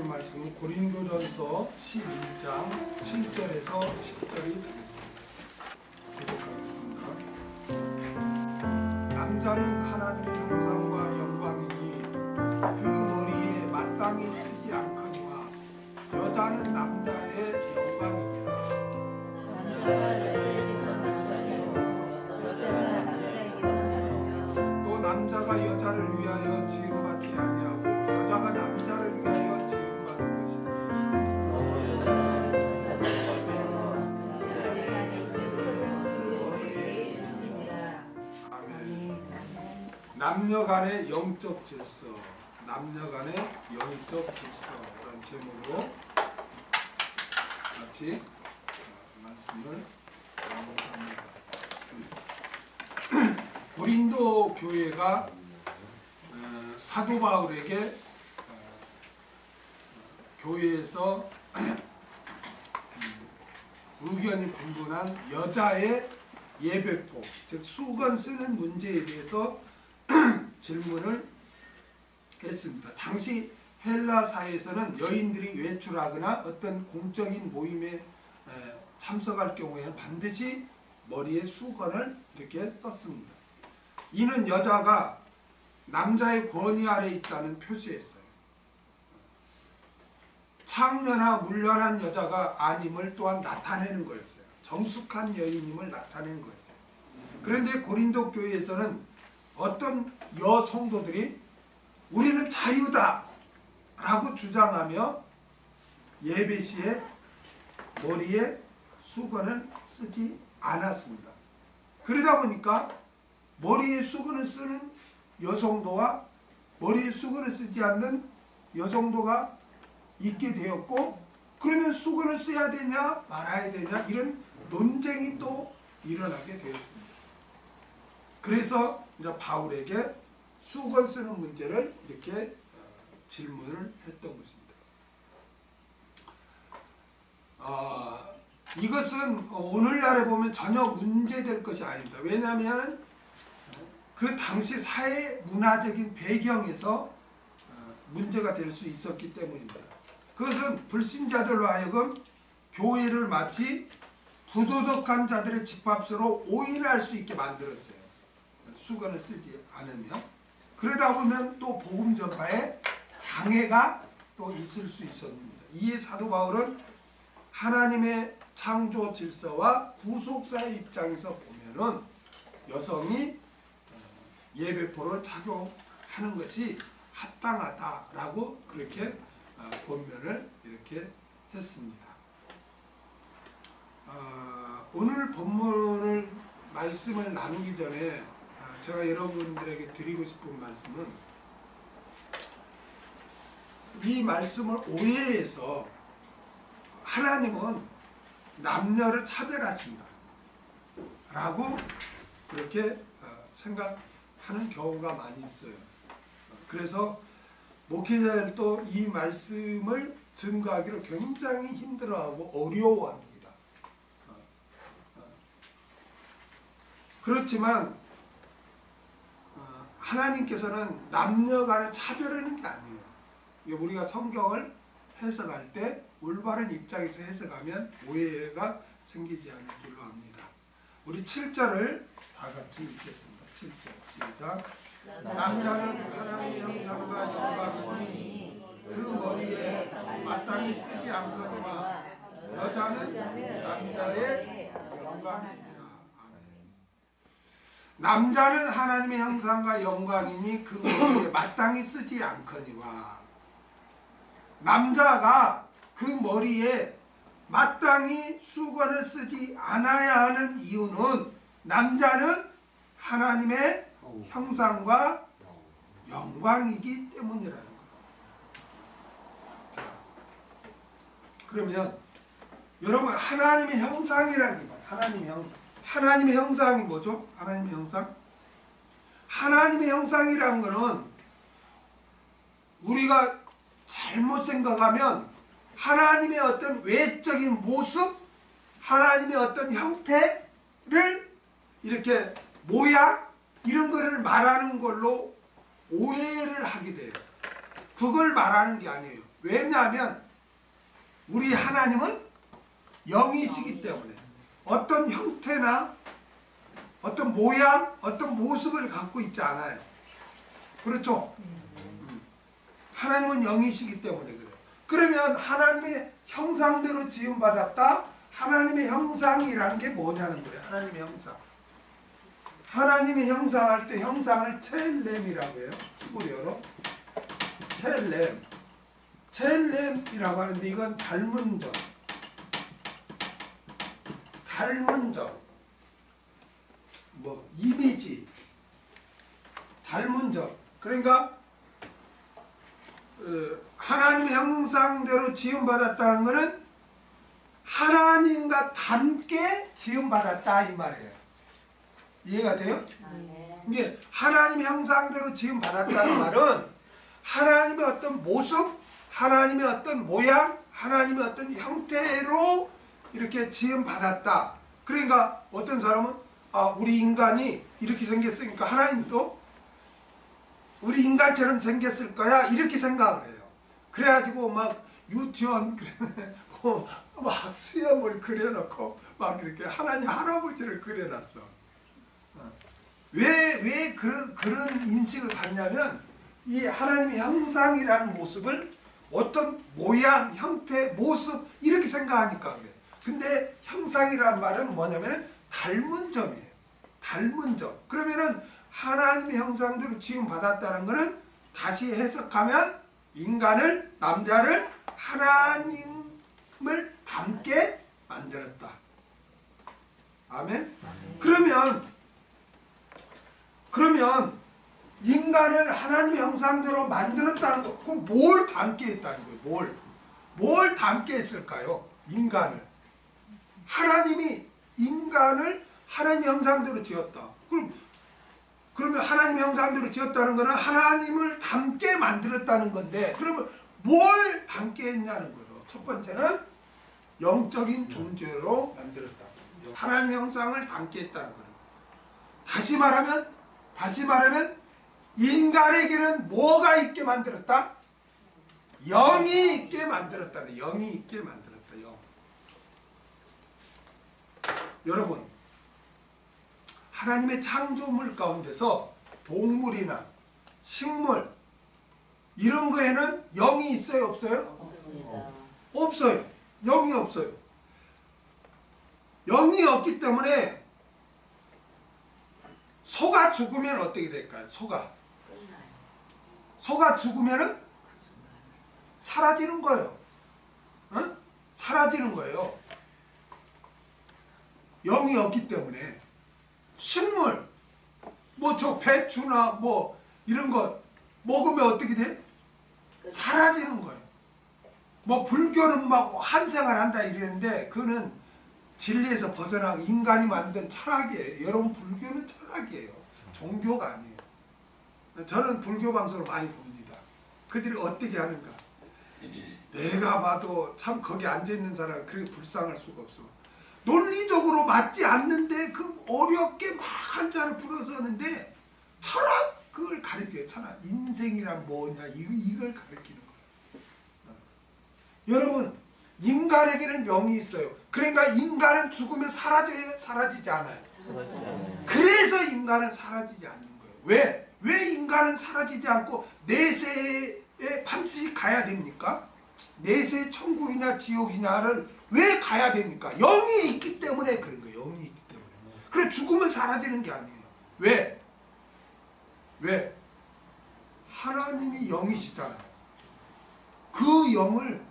하나님 말씀은 고린도전서 11장 7절에서 10절이 되겠습니다. 기록하겠습니다. 남자는 하나님의 형상과 영광이니 그 머리에 마땅히 쓰지 않거니와 여자는 남자의 영광이니라. 또 남자가 여자를 위하여 지음받지 아니하고 여자가 남자를 위하여 지음받은 것이니 아멘. 남녀간의 영적 질서, 남녀간의 영적 질서라는 제목으로 같이 말씀을 나누고자 합니다. 고린도 교회가 사도 바울에게 교회에서 의견이 분분한 여자의 예배법, 즉 수건 쓰는 문제에 대해서 질문을 했습니다. 당시 헬라 사회에서는 여인들이 외출하거나 어떤 공적인 모임에 참석할 경우에는 반드시 머리에 수건을 이렇게 썼습니다. 이는 여자가 남자의 권위 아래에 있다는 표시였어요. 창녀나 문련한 여자가 아님을 또한 나타내는 거였어요. 정숙한 여인임을 나타내는 거였어요. 그런데 고린도 교회에서는 어떤 여성도들이 우리는 자유다 라고 주장하며 예배 시에 머리에 수건을 쓰지 않았습니다. 그러다 보니까 머리에 수건을 쓰는 여성도와 머리에 수건을 쓰지 않는 여성도가 있게 되었고, 그러면 수건을 써야 되냐 말아야 되냐 이런 논쟁이 또 일어나게 되었습니다. 그래서 이제 바울에게 수건 쓰는 문제를 이렇게 질문을 했던 것입니다. 이것은 오늘날에 보면 전혀 문제될 것이 아닙니다. 왜냐하면 그 당시 사회 문화적인 배경에서 문제가 될 수 있었기 때문입니다. 그것은 불신자들로 하여금 교회를 마치 부도덕한 자들의 집합소로 오인할 수 있게 만들었어요. 수건을 쓰지 않으면. 그러다 보면 또 복음 전파에 장애가 또 있을 수 있었습니다. 이에 사도 바울은 하나님의 창조 질서와 구속사의 입장에서 보면은 여성이 예배포를 착용하는 것이 합당하다라고 그렇게 권면을 이렇게 했습니다. 오늘 본문을 말씀을 나누기 전에 제가 여러분들에게 드리고 싶은 말씀은, 이 말씀을 오해해서 하나님은 남녀를 차별하신다 라고 그렇게 생각하는 경우가 많이 있어요. 그래서 목회자들도 이 말씀을 증거하기를 굉장히 힘들어하고 어려워합니다. 그렇지만 하나님께서는 남녀 간을 차별하는 게 아니에요. 우리가 성경을 해석할 때 올바른 입장에서 해석하면 오해가 생기지 않을 줄로 압니다. 우리 7절을 다 같이 읽겠습니다. 7절 시작. 남자는 하나님의 형상과 영광이니 그 머리에 마땅히 쓰지 않거니와 여자는 남자의 영광이니라. 남자는 하나님의 형상과 영광이니 그 머리에 마땅히 쓰지 않거니와, 남자가 그 머리에 마땅히 수건을 쓰지 않아야 하는 이유는 남자는 하나님의 형상과 영광이기 때문이라는 거예요. 자, 그러면 여러분, 하나님의 형상이라는 거예요. 하나님의 형상. 하나님의 형상이 뭐죠? 하나님의 형상? 하나님의 형상이라는 것은 우리가 잘못 생각하면 하나님의 어떤 외적인 모습, 하나님의 어떤 형태를 이렇게 모양 이런 거를 말하는 걸로 오해를 하게 돼요. 그걸 말하는 게 아니에요. 왜냐하면 우리 하나님은 영이시기 때문에 어떤 형태나 어떤 모양, 어떤 모습을 갖고 있지 않아요. 그렇죠? 하나님은 영이시기 때문에 그래요. 그러면 하나님의 형상대로 지음받았다. 하나님의 형상이라는 게 뭐냐는 거예요. 하나님의 형상. 하나님의 형상할 때 형상을 첼렘이라고 해요. 히브리어로. 첼렘. 첼렘이라고 하는데 이건 닮은 점. 닮은 점. 뭐 이미지. 닮은 점. 그러니까 하나님의 형상대로 지음받았다는 것은 하나님과 닮게 지음받았다 이 말이에요. 이해가 돼요? 이게 하나님의 형상대로 지음받았다는 말은 하나님의 어떤 모습, 하나님의 어떤 모양, 하나님의 어떤 형태로 이렇게 지음받았다. 그러니까 어떤 사람은 우리 인간이 이렇게 생겼으니까 하나님도 우리 인간처럼 생겼을 거야 이렇게 생각을 해요. 그래가지고 막 유치원 막 수염을 그려놓고 막 이렇게 하나님 할아버지를 그려놨어. 왜 그런 인식을 갖냐면 이 하나님의 형상이라는 모습을 어떤 모양, 형태, 모습 이렇게 생각하니까 그래. 근데 형상이란 말은 뭐냐면 닮은 점이에요. 닮은 점. 그러면은 하나님의 형상대로 지음받았다는 것은 다시 해석하면 인간을, 남자를 하나님을 닮게 만들었다. 아멘? 그러면 인간을 하나님의 형상대로 만들었다는 거, 그럼 뭘 닮게 했다는 거예요? 뭘 닮게 했을까요? 인간을. 하나님이 인간을 하나님의 형상대로 지었다. 그러면 하나님의 형상대로 지었다는 거는 하나님을 닮게 만들었다는 건데, 그러면 뭘 닮게 했냐는 거죠. 첫 번째는 영적인 존재로 만들었다. 하나님의 형상을 닮게 했다는 거예요. 다시 말하면 인간에게는 뭐가 있게 만들었다? 영이 있게 만들었다는, 영이 있게 만들었다. 영. 여러분, 하나님의 창조물 가운데서 동물이나 식물 이런 거에는 영이 있어요? 없어요? 없습니다. 없어요. 영이 없어요. 영이 없기 때문에 소가 죽으면 어떻게 될까요? 소가 죽으면은 사라지는 거예요. 응? 사라지는 거예요. 영이 없기 때문에. 식물, 뭐 저 배추나 뭐 이런 거 먹으면 어떻게 돼? 사라지는 거예요. 뭐 불교는 막 한생을 한다 이랬는데 그거는 진리에서 벗어나고 인간이 만든 철학이에요. 여러분, 불교는 철학이에요. 종교가 아니에요. 저는 불교 방송을 많이 봅니다. 그들이 어떻게 하는가. 내가 봐도 참 거기 앉아있는 사람 그렇게 불쌍할 수가 없어. 논리적으로 맞지 않는데 그 어렵게 막 한자를 풀어서 하는데 철학 그걸 가르쳐요. 철학. 인생이란 뭐냐 이걸 가르치는 거예요. 여러분, 인간에게는 영이 있어요. 그러니까 인간은 죽으면 사라져요? 사라지지 않아요? 그래서 인간은 사라지지 않는 거예요. 왜 인간은 사라지지 않고 내세에 반드시 가야 됩니까? 내세 천국이냐 지옥이냐를 왜 가야 됩니까? 영이 있기 때문에 그런 거예요. 영이 있기 때문에. 그래 죽으면 사라지는 게 아니에요. 왜? 하나님이 영이시잖아요. 그 영을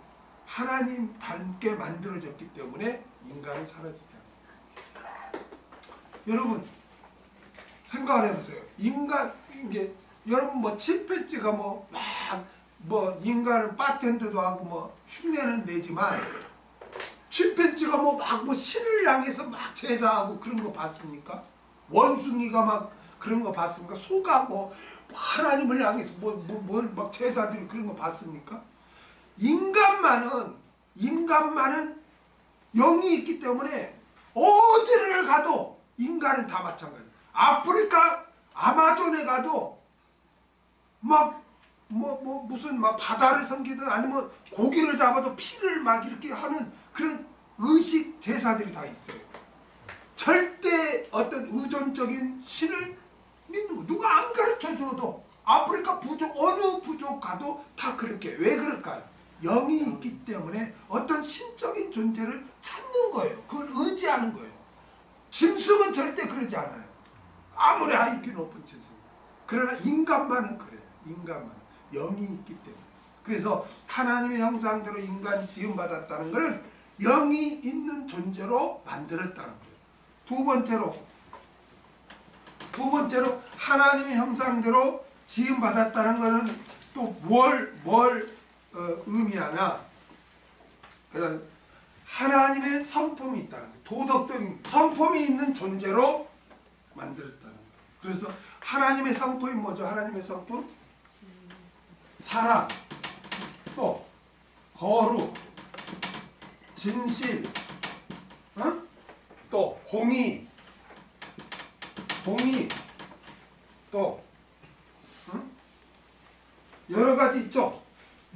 하나님 닮게 만들어졌기 때문에 인간은 사라지지 않아요. 여러분 생각을 해보세요. 이게 여러분 뭐 침팬지가 뭐 인간은 바텐더도 하고 뭐 흉내는 내지만 침팬지가 뭐 신을 향해서 막 제사하고 그런 거 봤습니까? 원숭이가 막 그런 거 봤습니까? 소가 뭐 하나님을 향해서 막 제사드리고 그런 거 봤습니까? 인간만은 영이 있기 때문에 어디를 가도 인간은 다 마찬가지예요. 아프리카 아마존에 가도 막 무슨 막 바다를 섬기든 아니면 고기를 잡아도 피를 막 이렇게 하는 그런 의식 제사들이 다 있어요. 절대 어떤 의존적인 신을 믿는 거 누가 안 가르쳐 줘도 아프리카 부족 어느 부족 가도 다 그렇게. 왜 그럴까요? 영이 있기 때문에 어떤 신적인 존재를 찾는 거예요. 그걸 의지하는 거예요. 짐승은 절대 그러지 않아요. 아무리 IQ 높은 짐승. 그러나 인간만은 그래요. 인간만 영이 있기 때문에. 그래서 하나님의 형상대로 인간이 지음받았다는 것은 영이 있는 존재로 만들었다는 거예요. 두 번째로 하나님의 형상대로 지음받았다는 것은 또 뭘 의미하나? 그다음 하나님의 성품이 있다는 거예요. 도덕적인 성품이 있는 존재로 만들었다는 거예요. 그래서 하나님의 성품이 뭐죠? 하나님의 성품? 사랑, 또 거룩, 진실, 또 공의, 또 여러 가지 있죠.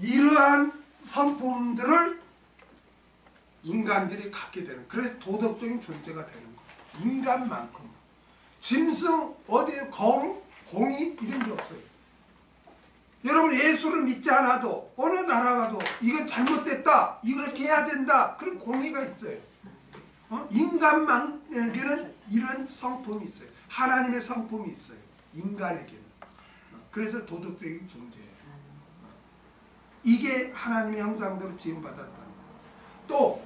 이러한 성품들을 인간들이 갖게 되는, 그래서 도덕적인 존재가 되는 거예요. 인간만큼. 짐승 어디에 거룩, 공의 이런 게 없어요. 여러분 예수를 믿지 않아도 어느 나라 가도 이건 잘못됐다, 이렇게 해야 된다, 그런 공의가 있어요. 인간에게는 이런 성품이 있어요. 하나님의 성품이 있어요. 인간에게는. 그래서 도덕적인 존재예요. 이게 하나님의 형상대로 지음받았다는 거예요. 또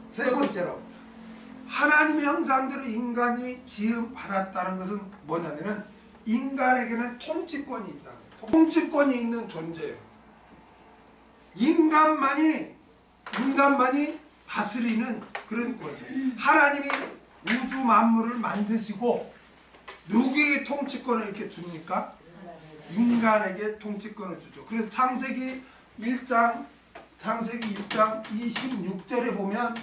세 번째로 하나님의 형상대로 인간이 지음받았다는 것은 뭐냐면은 인간에게는 통치권이 있다. 통치권이 있는 존재예요. 인간만이 다스리는 그런 것이에요. 하나님이 우주 만물을 만드시고 누구에게 통치권을 이렇게 줍니까? 인간에게 통치권을 주죠. 그래서 창세기 1장 26절에 보면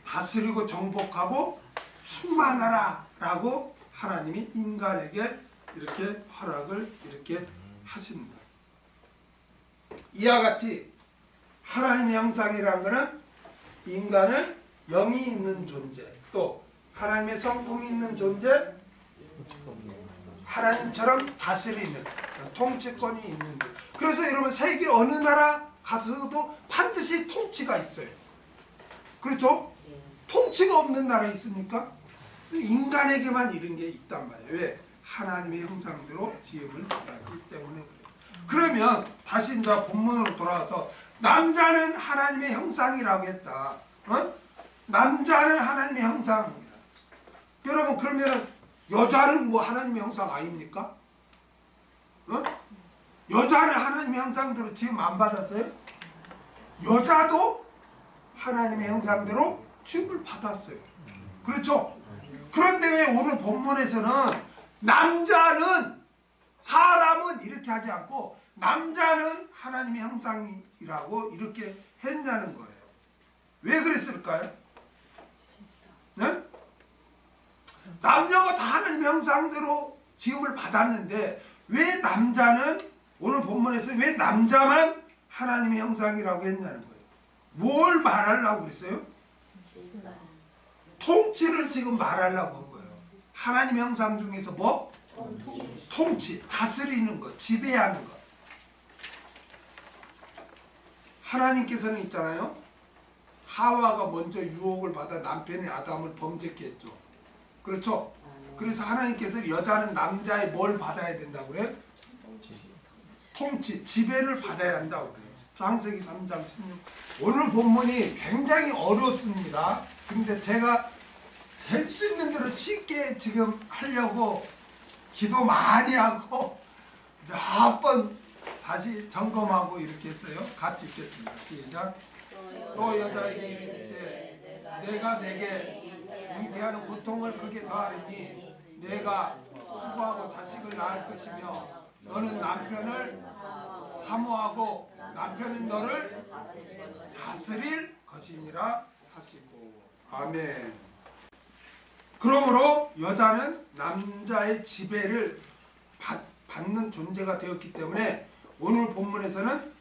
다스리고 정복하고 충만하라 라고 하나님이 인간에게 이렇게 허락을 이렇게 하십니다. 이와 같이 하나님의 형상이라는 것은 인간은 영이 있는 존재, 또 하나님의 성품이 있는 존재, 하나님처럼 다스리는 통치권이 있는 존재. 그래서 여러분 세계 어느 나라 가서도 반드시 통치가 있어요. 그렇죠? 통치가 없는 나라 있습니까? 인간에게만 이런 게 있단 말이에요. 왜? 하나님의 형상대로 지음을 받았기 때문에 그래요. 그러면 다시 이제 본문으로 돌아와서 남자는 하나님의 형상이라고 했다. 남자는 하나님의 형상이라. 여러분 그러면 여자는 뭐 하나님의 형상 아닙니까? 여자는 하나님의 형상대로 지음 안 받았어요? 여자도 하나님의 형상대로 지음을 받았어요. 그렇죠? 그런데 왜 오늘 본문에서는 남자는, 사람은 이렇게 하지 않고 남자는 하나님의 형상이라고 이렇게 했냐는 거예요. 왜 그랬을까요? 네? 남녀가 다 하나님의 형상대로 지음을 받았는데 왜 남자는, 오늘 본문에서 왜 남자만 하나님의 형상이라고 했냐는 거예요. 뭘 말하려고 그랬어요? 통치를 지금 말하려고 한 거예요. 하나님의 형상 중에서 뭐? 통치, 다스리는 것, 지배하는 것. 하나님께서는 있잖아요. 하와가 먼저 유혹을 받아 남편의 아담을 범죄케 했죠. 그렇죠? 그래서 하나님께서 여자는 남자의 뭘 받아야 된다고 그래? 통치, 지배를 받아야 한다고 그래요. 창세기 3장 16. 오늘 본문이 굉장히 어렵습니다. 근데 제가 될 수 있는 대로 쉽게 지금 하려고 기도 많이 하고 몇 번 다시 점검하고 이렇게 했어요. 같이 읽겠습니다. 시작. 또 여자에게 이르시되 내가 내게 잉태하는 고통을 크게 더하리니 내가 수고하고 자식을 낳을 것이며 너는 남편을 사모하고 남편은 너를 다스릴 것이니라 하시고. 아멘. 그러므로 여자는 남자의 지배를 받는 존재가 되었기 때문에 오늘 본문에서는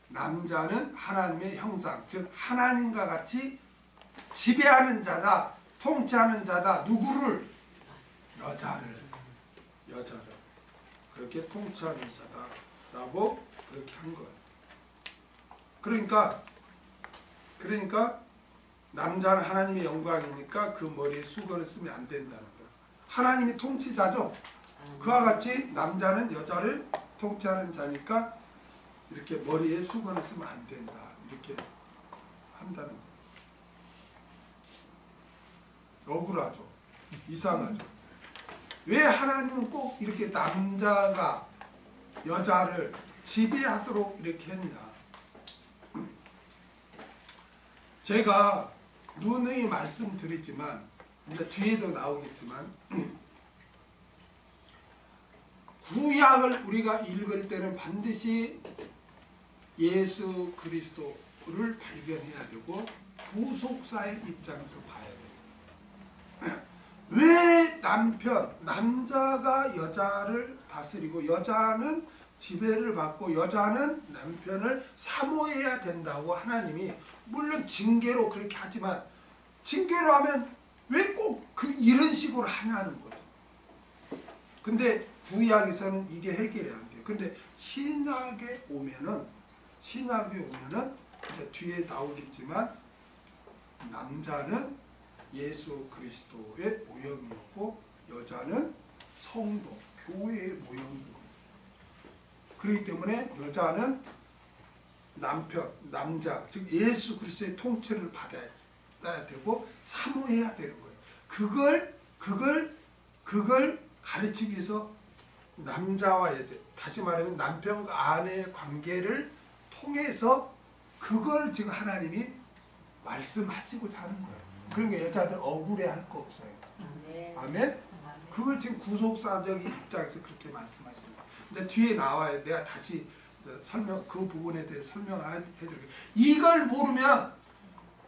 남자는 하나님의 형상, 즉 하나님과 같이 지배하는 자다, 통치하는 자다. 누구를? 여자를 그렇게 통치하는 자다라고 그렇게 한 거예요. 그러니까 남자는 하나님의 영광이니까 그 머리에 수건을 쓰면 안 된다는 거예요. 하나님이 통치자죠. 그와 같이 남자는 여자를 통치하는 자니까 이렇게 머리에 수건을 쓰면 안 된다. 이렇게 한다는 거예요. 억울하죠. 이상하죠. 왜 하나님은 꼭 이렇게 남자가 여자를 지배하도록 이렇게 했냐. 제가 누누이 말씀드리지만 이제 뒤에도 나오겠지만 구약을 우리가 읽을 때는 반드시 예수 그리스도를 발견해야 되고 구속사의 입장에서 봐야 돼요. 왜 남자가 여자를 다스리고 여자는 지배를 받고 여자는 남편을 사모해야 된다고 하나님이 물론 징계로 그렇게 하지만 징계로 하면 왜 꼭 이런 식으로 하냐는 거죠. 근데 구약에서는 이게 해결이 안 돼요. 근데 신약에 오면은 이제 뒤에 나오겠지만 남자는 예수 그리스도의 모형이었고 여자는 성도, 교회의 모형이고 그렇기 때문에 여자는 남자, 즉 예수 그리스도의 통치를 받아야 되고 사모해야 되는 거예요. 그걸 가르치기 위해서 남자와 여자, 다시 말하면 남편과 아내의 관계를 통해서 그걸 지금 하나님이 말씀하시고자 하는 거예요. 그러니까 여자들 억울해할 거 없어요. 아멘? 그걸 지금 구속사적인 입장에서 그렇게 말씀하시는 거예요. 이제 뒤에 나와요. 내가 다시 그 부분에 대해 설명을 해드릴게요. 이걸 모르면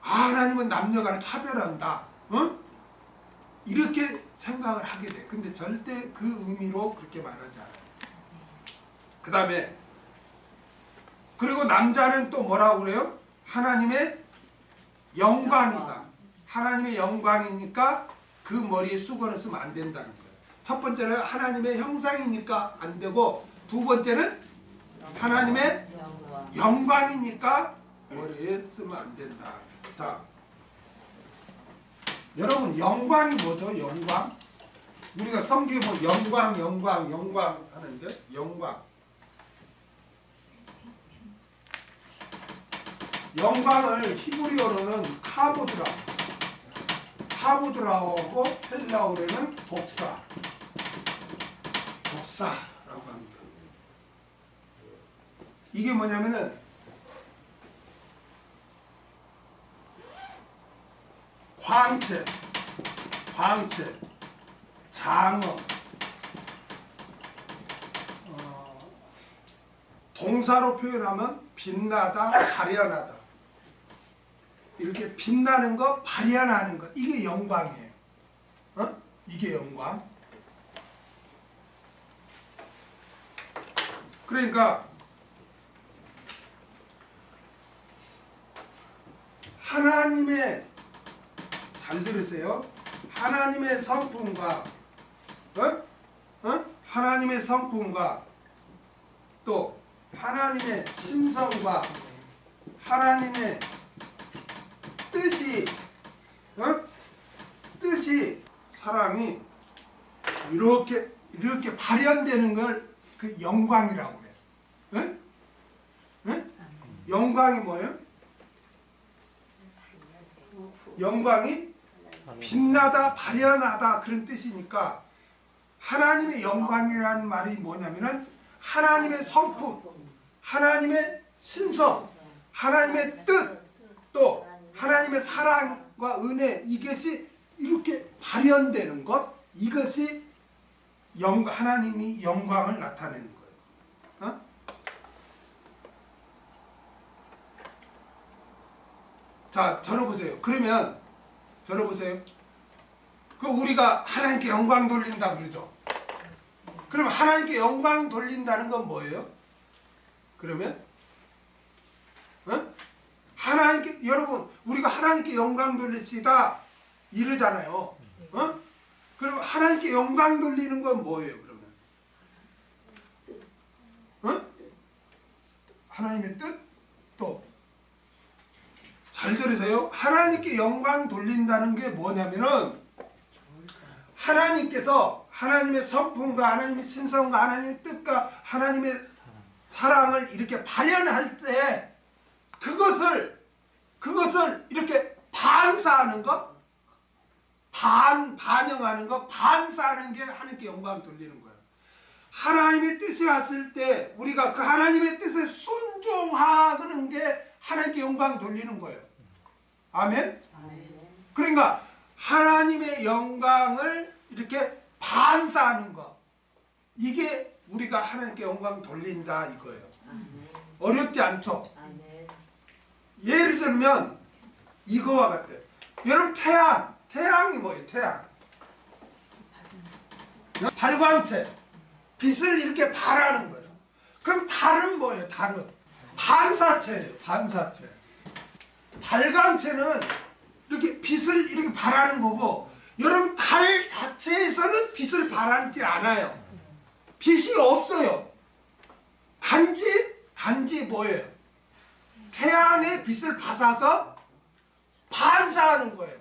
하나님은 남녀 간에 차별한다. 이렇게 생각을 하게 돼. 근데 절대 그 의미로 그렇게 말하지 않아요. 그 다음에 그리고 남자는 또 뭐라고 그래요? 하나님의 영광이다. 하나님의 영광이니까 그 머리에 수건을 쓰면 안 된다는 거예요. 첫 번째는 하나님의 형상이니까 안 되고 두 번째는 하나님의 영광이니까 머리에 쓰면 안 된다. 자, 여러분 영광이 뭐죠? 영광? 우리가 성경에 뭐 영광 하는데 영광을 히브리어로는 카보드라고 헬라어로는 독사라고 합니다. 이게 뭐냐면은 광채, 장어, 동사로 표현하면 빛나다, 발현하다. 이렇게 빛나는 것, 발현하는 것, 이게 영광이에요. 이게 영광. 그러니까 하나님의, 잘 들으세요. 하나님의 성품과 하나님의 성품과 또 하나님의 신성과 하나님의 뜻이 사랑이 이렇게 발현되는 걸 그 영광이라고 그래요. 영광이 뭐예요? 영광이 빛나다, 발현하다 그런 뜻이니까 하나님의 영광이라는 말이 뭐냐면은 하나님의 성품, 하나님의 신성, 하나님의 뜻, 또 하나님의 사랑과 은혜, 이것이 이렇게 발현되는 것, 이것이 하나님이 영광을 나타내는 거예요. 자, 저러보세요. 그러면 저러보세요. 그 우리가 하나님께 영광 돌린다 그러죠. 그럼 하나님께 영광 돌린다는 건 뭐예요? 그러면 하나님께, 여러분 우리가 하나님께 영광 돌립시다 이러잖아요. 그럼 하나님께 영광 돌리는 건 뭐예요? 그러면 하나님의 뜻? 또 잘 들으세요. 하나님께 영광 돌린다는 게 뭐냐면은 하나님께서 하나님의 성품과 하나님의 신성과 하나님의 뜻과 하나님의 사랑을 이렇게 발현할 때 그것을 이렇게 반사하는 것, 반영하는 것, 반사하는 게 하나님께 영광 돌리는 거예요. 하나님의 뜻이 왔을 때 우리가 그 하나님의 뜻에 순종하는 게 하나님께 영광 돌리는 거예요. 아멘? 그러니까 하나님의 영광을 이렇게 반사하는 것, 이게 우리가 하나님께 영광 돌린다 이거예요. 어렵지 않죠? 예를 들면 이거와 같아요. 여러분 태양이 뭐예요? 태양 발광체, 빛을 이렇게 발하는 거예요. 그럼 달은 뭐예요? 달은 반사체예요. 반사체. 발광체는 이렇게 빛을 이렇게 발하는 거고, 여러분 달 자체에서는 빛을 발하지 않아요. 빛이 없어요. 단지 뭐예요? 태양의 빛을 받아서 반사하는 거예요.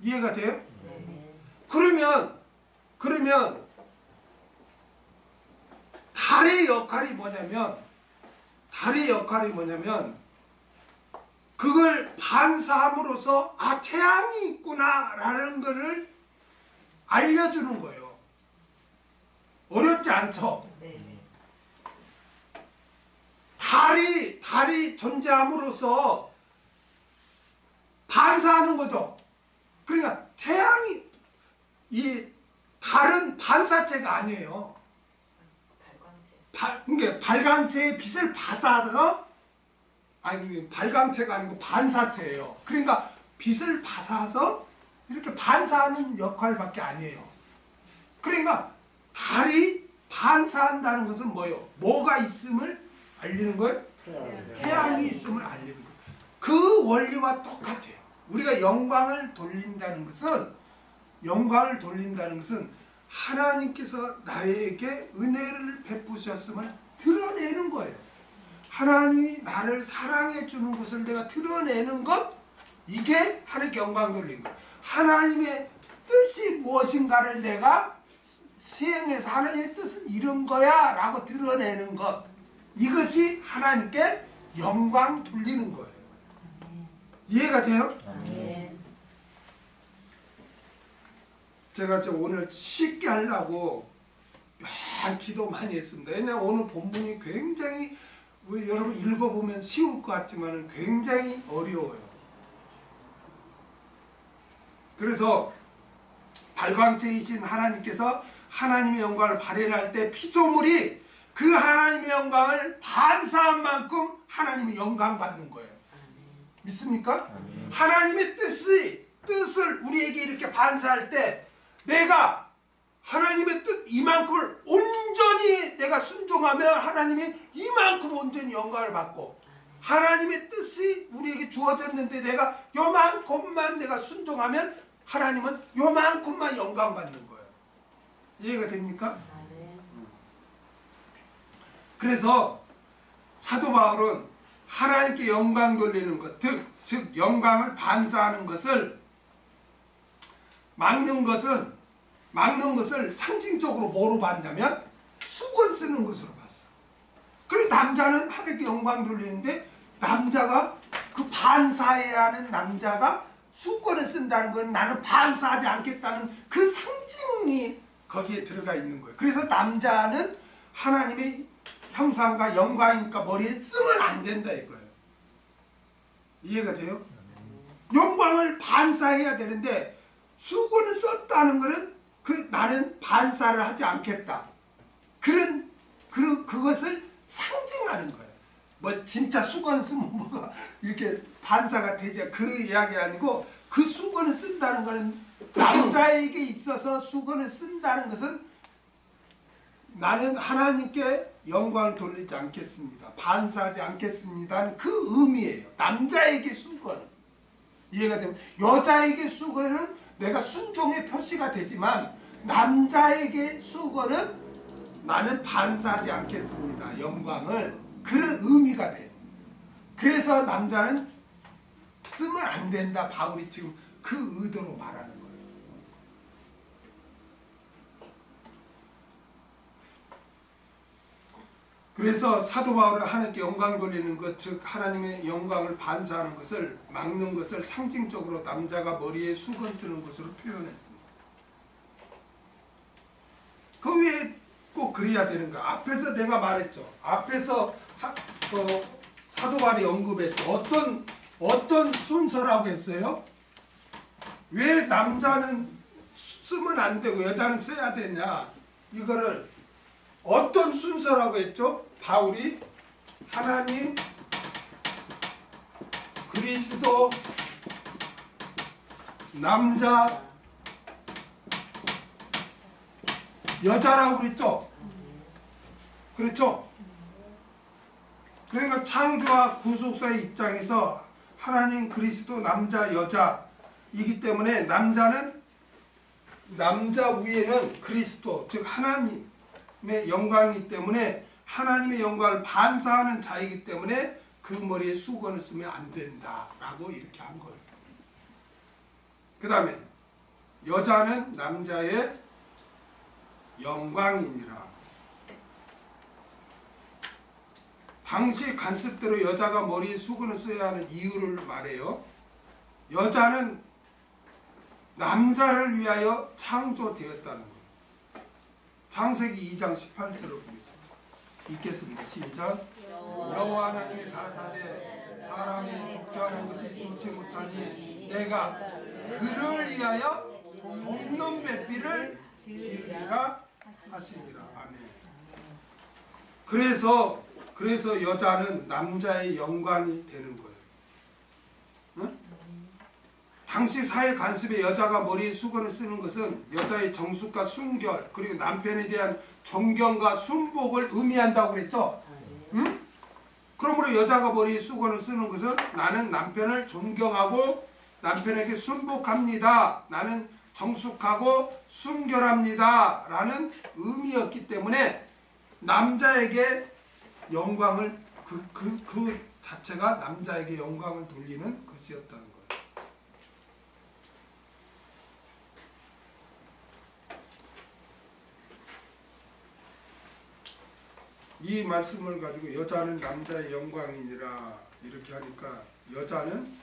이해가 돼요? 그러면 달의 역할이 뭐냐면 그걸 반사함으로써 아, 태양이 있구나 라는 것을 알려주는 거예요. 어렵지 않죠? 달이 존재함으로써 반사하는 거죠. 그러니까 이 달은 반사체가 아니에요. 그러니까 발광체의 빛을 받아서, 아니 발광체가 아니고 반사체예요. 그러니까 빛을 받아서 이렇게 반사하는 역할밖에 아니에요. 그러니까 달이 반사한다는 것은 뭐예요? 뭐가 있음을 알리는 거예요? 태양이 있음을 알리는 거예요. 그 원리와 똑같아요. 우리가 영광을 돌린다는 것은 하나님께서 나에게 은혜를 베푸셨음을 드러내는 거예요. 하나님이 나를 사랑해 주는 것을 내가 드러내는 것, 이게 하나님께 영광 돌리는 거예요. 하나님의 뜻이 무엇인가를 내가 시행해서 하나님의 뜻은 이런 거야 라고 드러내는 것, 이것이 하나님께 영광 돌리는 거예요. 이해가 돼요? 제가 오늘 쉽게 하려고 기도 많이 했습니다. 왜냐하면 오늘 본문이 굉장히 여러분 읽어보면 쉬울 것 같지만 굉장히 어려워요. 그래서 발광체이신 하나님께서 하나님의 영광을 발현할 때 피조물이 그 하나님의 영광을 반사한 만큼 하나님의 영광 받는 거예요. 믿습니까? 하나님의 뜻을 우리에게 이렇게 반사할 때 내가 하나님의 뜻 이만큼을 온전히 내가 순종하면 하나님이 이만큼 온전히 영광을 받고, 하나님의 뜻이 우리에게 주어졌는데 내가 요만큼만 내가 순종하면 하나님은 요만큼만 영광 받는 거예요. 이해가 됩니까? 그래서 사도 바울은 하나님께 영광 돌리는 것, 즉 영광을 반사하는 것을 막는 것을 상징적으로 뭐로 봤냐면 수건 쓰는 것으로 봤어. 그리고 남자는 하나님께 영광 돌리는데 남자가 그 반사해야 하는 남자가 수건을 쓴다는 건 나는 반사하지 않겠다는 그 상징이 거기에 들어가 있는 거예요. 그래서 남자는 하나님의 형상과 영광이니까 머리에 쓰면 안 된다 이거예요. 이해가 돼요? 영광을 반사해야 되는데 수건을 썼다는 것은 나는 반사를 하지 않겠다. 그것을 상징하는 거예요. 뭐 진짜 수건을 쓰면 뭐가 이렇게 반사가 되지, 그 이야기 아니고 그 수건을 쓴다는 것은 남자에게 있어서 수건을 쓴다는 것은 나는 하나님께 영광을 돌리지 않겠습니다. 반사하지 않겠습니다는 그 의미예요. 남자에게 수건은. 이해가 되면 여자에게 수건은 내가 순종의 표시가 되지만 남자에게 수건은 나는 반사하지 않겠습니다. 영광을. 그런 의미가 돼. 그래서 남자는 쓰면 안 된다. 바울이 지금 그 의도로 말하는 거예요. 그래서 사도 바울은 하나님께 영광 돌리는 것, 즉 하나님의 영광을 반사하는 것을 막는 것을 상징적으로 남자가 머리에 수건 쓰는 것으로 표현했습니다. 그 위에 꼭 그래야 되는가? 앞에서 내가 말했죠. 앞에서 사도 바울이 언급했죠. 어떤 순서라고 했어요? 왜 남자는 쓰면 안 되고 여자는 써야 되냐? 이거를 어떤 순서라고 했죠? 바울이 하나님, 그리스도, 남자, 여자라고 그랬죠? 그렇죠? 그러니까 창조와 구속사의 입장에서 하나님, 그리스도, 남자, 여자이기 때문에 남자는 남자 위에는 그리스도, 즉 하나님의 영광이기 때문에 하나님의 영광을 반사하는 자이기 때문에 그 머리에 수건을 쓰면 안 된다라고 이렇게 한 거예요. 그 다음에 여자는 남자의 영광이니라. 당시 관습대로 여자가 머리에 수건을 써야 하는 이유를 말해요. 여자는 남자를 위하여 창조되었다는 거예요. 창세기 2장 18절을 보겠습니다. 읽겠습니다. 시작. 여호와 하나님이 가라사대 사람이 독자하는 것이 좋지 못하니 내가 그를 위하여 돕는 배필을 지으리라 하시니라. 아멘. 그래서 여자는 남자의 영광이 되는 거예요. 응? 당시 사회 관습에 여자가 머리에 수건을 쓰는 것은 여자의 정숙과 순결 그리고 남편에 대한 존경과 순복을 의미한다고 그랬죠? 응? 그러므로 여자가 머리에 수건을 쓰는 것은 나는 남편을 존경하고 남편에게 순복합니다. 나는 정숙하고 순결합니다. 라는 의미였기 때문에 남자에게 영광을 그 자체가 남자에게 영광을 돌리는 것이었다는 거예요. 이 말씀을 가지고 여자는 남자의 영광이니라 이렇게 하니까 여자는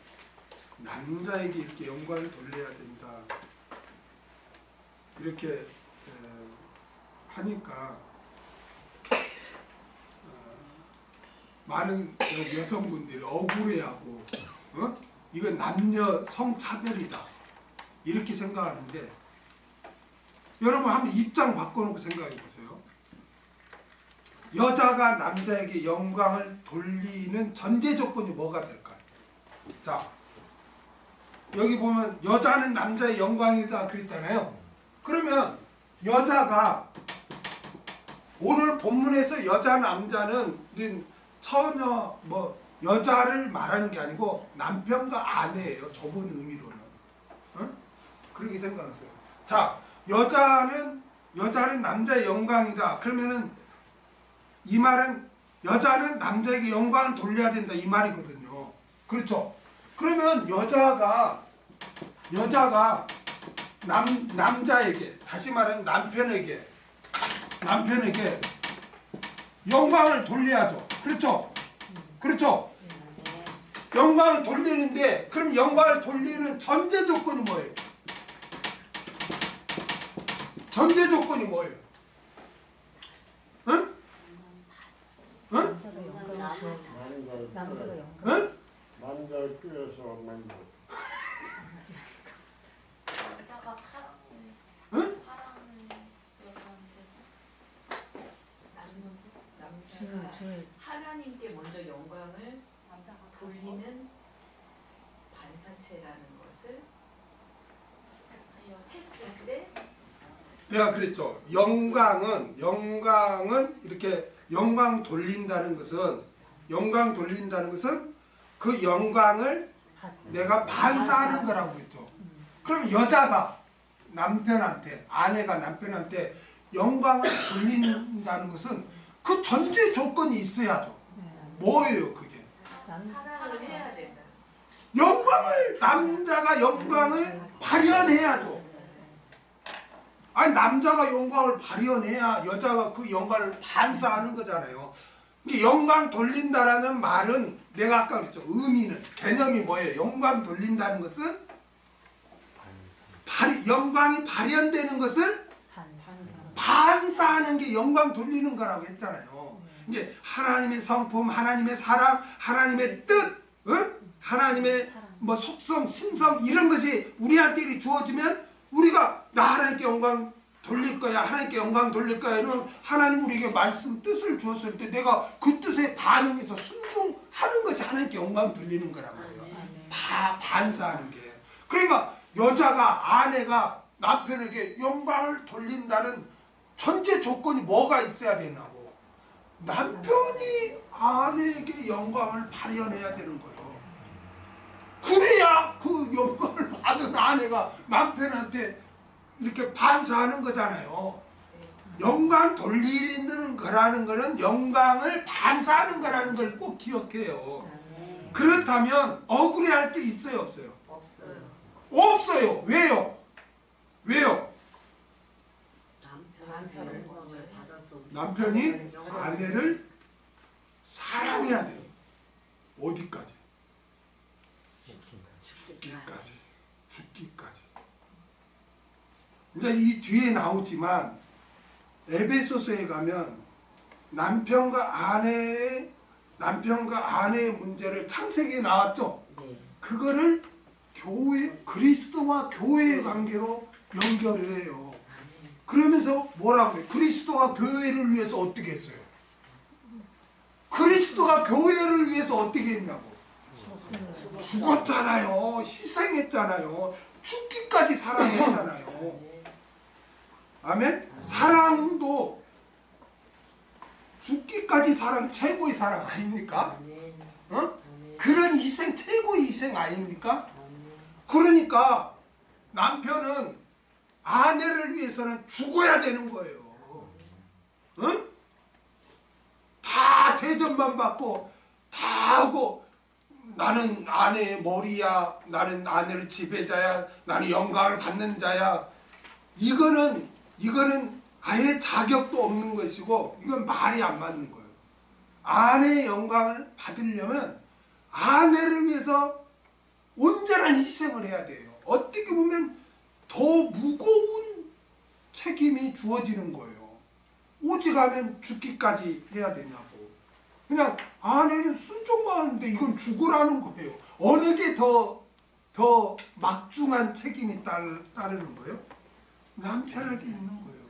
남자에게 이렇게 영광을 돌려야 된다. 이렇게 하니까 많은 여성분들이 억울해하고 이건 남녀 성차별이다 이렇게 생각하는데 여러분 한번 입장 바꿔놓고 생각해 보세요. 여자가 남자에게 영광을 돌리는 전제 조건이 뭐가 될까요? 자, 여기 보면 여자는 남자의 영광이다 그랬잖아요. 그러면 여자가 오늘 본문에서 여자 남자는 처녀 여자를 말하는 게 아니고 남편과 아내예요. 좁은 의미로는. 그렇게 생각하세요. 자, 여자는 남자의 영광이다. 그러면은 이 말은 여자는 남자에게 영광을 돌려야 된다 이 말이거든요. 그렇죠? 그러면 여자가 남자에게 다시 말하면 남편에게 영광을 돌려야죠. 그렇죠? 그렇죠? 영광을 돌리는데 그럼 영광을 돌리는 전제 조건이 뭐예요? 전제 조건이 뭐예요? 응? 응? 남자가 영광. 응? 남자를 꿰어서 만져. 여자가 사랑을 응? 여자한테 하나님께 먼저 영광을 돌리는 반사체라는 것을 때 내가 그랬죠. 영광은 이렇게 영광 돌린다는 것은 그 영광을 내가 반사하는 거라고 그랬죠. 그럼 여자가 남편한테, 아내가 남편한테 영광을 돌린다는 것은 그 전제 조건이 있어야죠. 뭐예요 그게? 사랑을 해야 된다. 남자가 영광을 발현해야죠. 아니 남자가 영광을 발현해야 여자가 그 영광을 반사하는 거잖아요. 영광 돌린다라는 말은 내가 아까 그랬죠. 의미는, 개념이 뭐예요? 영광 돌린다는 것은 영광이 발현되는 것을 반사하는 게 영광 돌리는 거라고 했잖아요. 이제 하나님의 성품, 하나님의 사랑, 하나님의 뜻, 하나님의 뭐 속성, 신성 이런 것이 우리한테 주어지면 우리가 나 하나님께 영광 돌릴 거야, 하나님께 영광 돌릴 거야 이런 하나님 우리에게 말씀 뜻을 주었을 때 내가 그 뜻에 반응해서 순종하는 것이 하나님께 영광 돌리는 거라고요. 반사하는 게. 그러니까 여자가, 아내가 남편에게 영광을 돌린다는 전제 조건이 뭐가 있어야 되냐고. 남편이 아내에게 영광을 발현해야 되는 거예요. 그래야 그 영광을 받은 아내가 남편한테 이렇게 반사하는 거잖아요. 영광 돌리는 거라는 거는 영광을 반사하는 거라는 걸 꼭 기억해요. 그렇다면 억울해할 게 있어요, 없어요? 없어요. 왜요? 남편이 아내를 사랑해야 돼요. 어디까지? 죽기까지. 이제 이 뒤에 나오지만 에베소서에 가면 남편과 아내의 문제를 창세기에 나왔죠. 그거를 그리스도와 교회의 관계로 연결을 해요. 그러면서 뭐라고 해요? 그리스도와 교회를 위해서 어떻게 했어요? 그리스도가 교회를 위해서 어떻게 했냐고. 죽었잖아요. 희생했잖아요. 죽기까지 사랑했잖아요. 아멘? 사랑도 죽기까지 사랑, 최고의 사랑 아닙니까? 그런 희생, 최고의 희생 아닙니까? 그러니까 남편은 아내를 위해서는 죽어야 되는 거예요. 다 대접만 받고 다 하고 나는 아내의 머리야, 나는 아내의 지배자야, 나는 영광을 받는 자야. 이거는 아예 자격도 없는 것이고 이건 말이 안 맞는 거예요. 아내의 영광을 받으려면 아내를 위해서 온전한 희생을 해야 돼요. 어떻게 보면 더 무거운 책임이 주어지는 거예요. 오직하면 죽기까지 해야 되냐고. 그냥 아내는 순종만 하는데 이건 죽으라는 거예요. 어느 게 더 막중한 책임이 따르는 거예요? 남편에게 있는 거예요.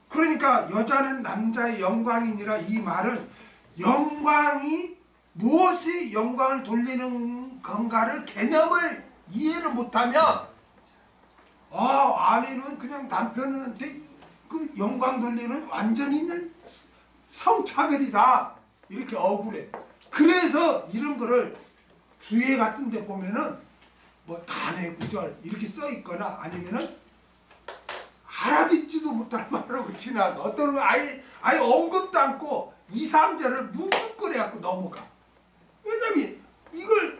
그러니까 여자는 남자의 영광이니라 이 말은 영광이 무엇이 영광을 돌리는 건가를 개념을 이해를 못하면 아내는 그냥 남편한테 그 영광 돌리는 완전히 성차별이다 이렇게 억울해. 그래서 이런 거를 주회 같은 데 보면은 뭐 단의 구절 이렇게 써 있거나 아니면은 알아듣지도 못할 말하고 지나가. 어떤 거 아예 언급도 않고 2, 3절을 뭉뚱그려갖고 넘어가. 왜냐면 이걸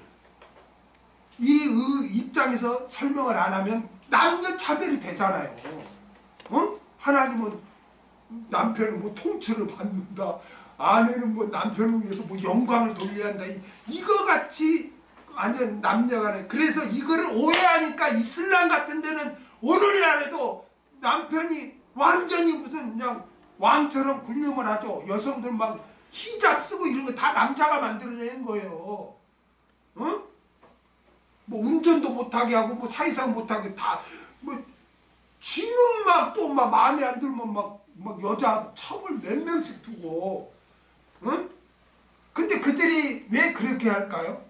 이 입장에서 설명을 안 하면 남녀 차별이 되잖아요. 하나님은 남편은 뭐 통치를 받는다. 아내는 뭐 남편을 위해서 뭐 영광을 돌려야 한다. 이거 같이 완전 남녀간에. 그래서 이거를 오해하니까 이슬람 같은 데는 오늘날에도 남편이 완전히 무슨 그냥 왕처럼 군림을 하죠. 여성들 막 히잡 쓰고 이런 거 다 남자가 만들어낸 거예요. 뭐 운전도 못하게 하고 뭐 사이상 못하게 다 뭐 지는 막 또 막 마음에 안 들면 막 여자 첩을 몇 명씩 두고. 근데 그들이 왜 그렇게 할까요?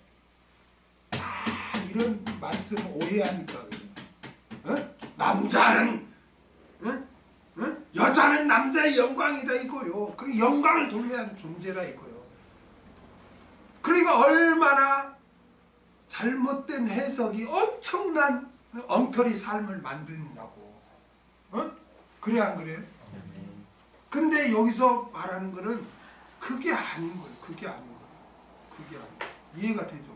이런 말씀을 오해하니까. 남자는 응? 응? 여자는 남자의 영광이다 이거요. 그리고 영광을 돌려야 하는 존재다 이거요. 그러니까 얼마나 잘못된 해석이 엄청난 엉터리 삶을 만드냐고. 어? 그래 안 그래요? 근데 여기서 말하는 거는 그게 아닌 거예요. 그게 아닌 거예요. 그게 아닌 거예요. 이해가 되죠?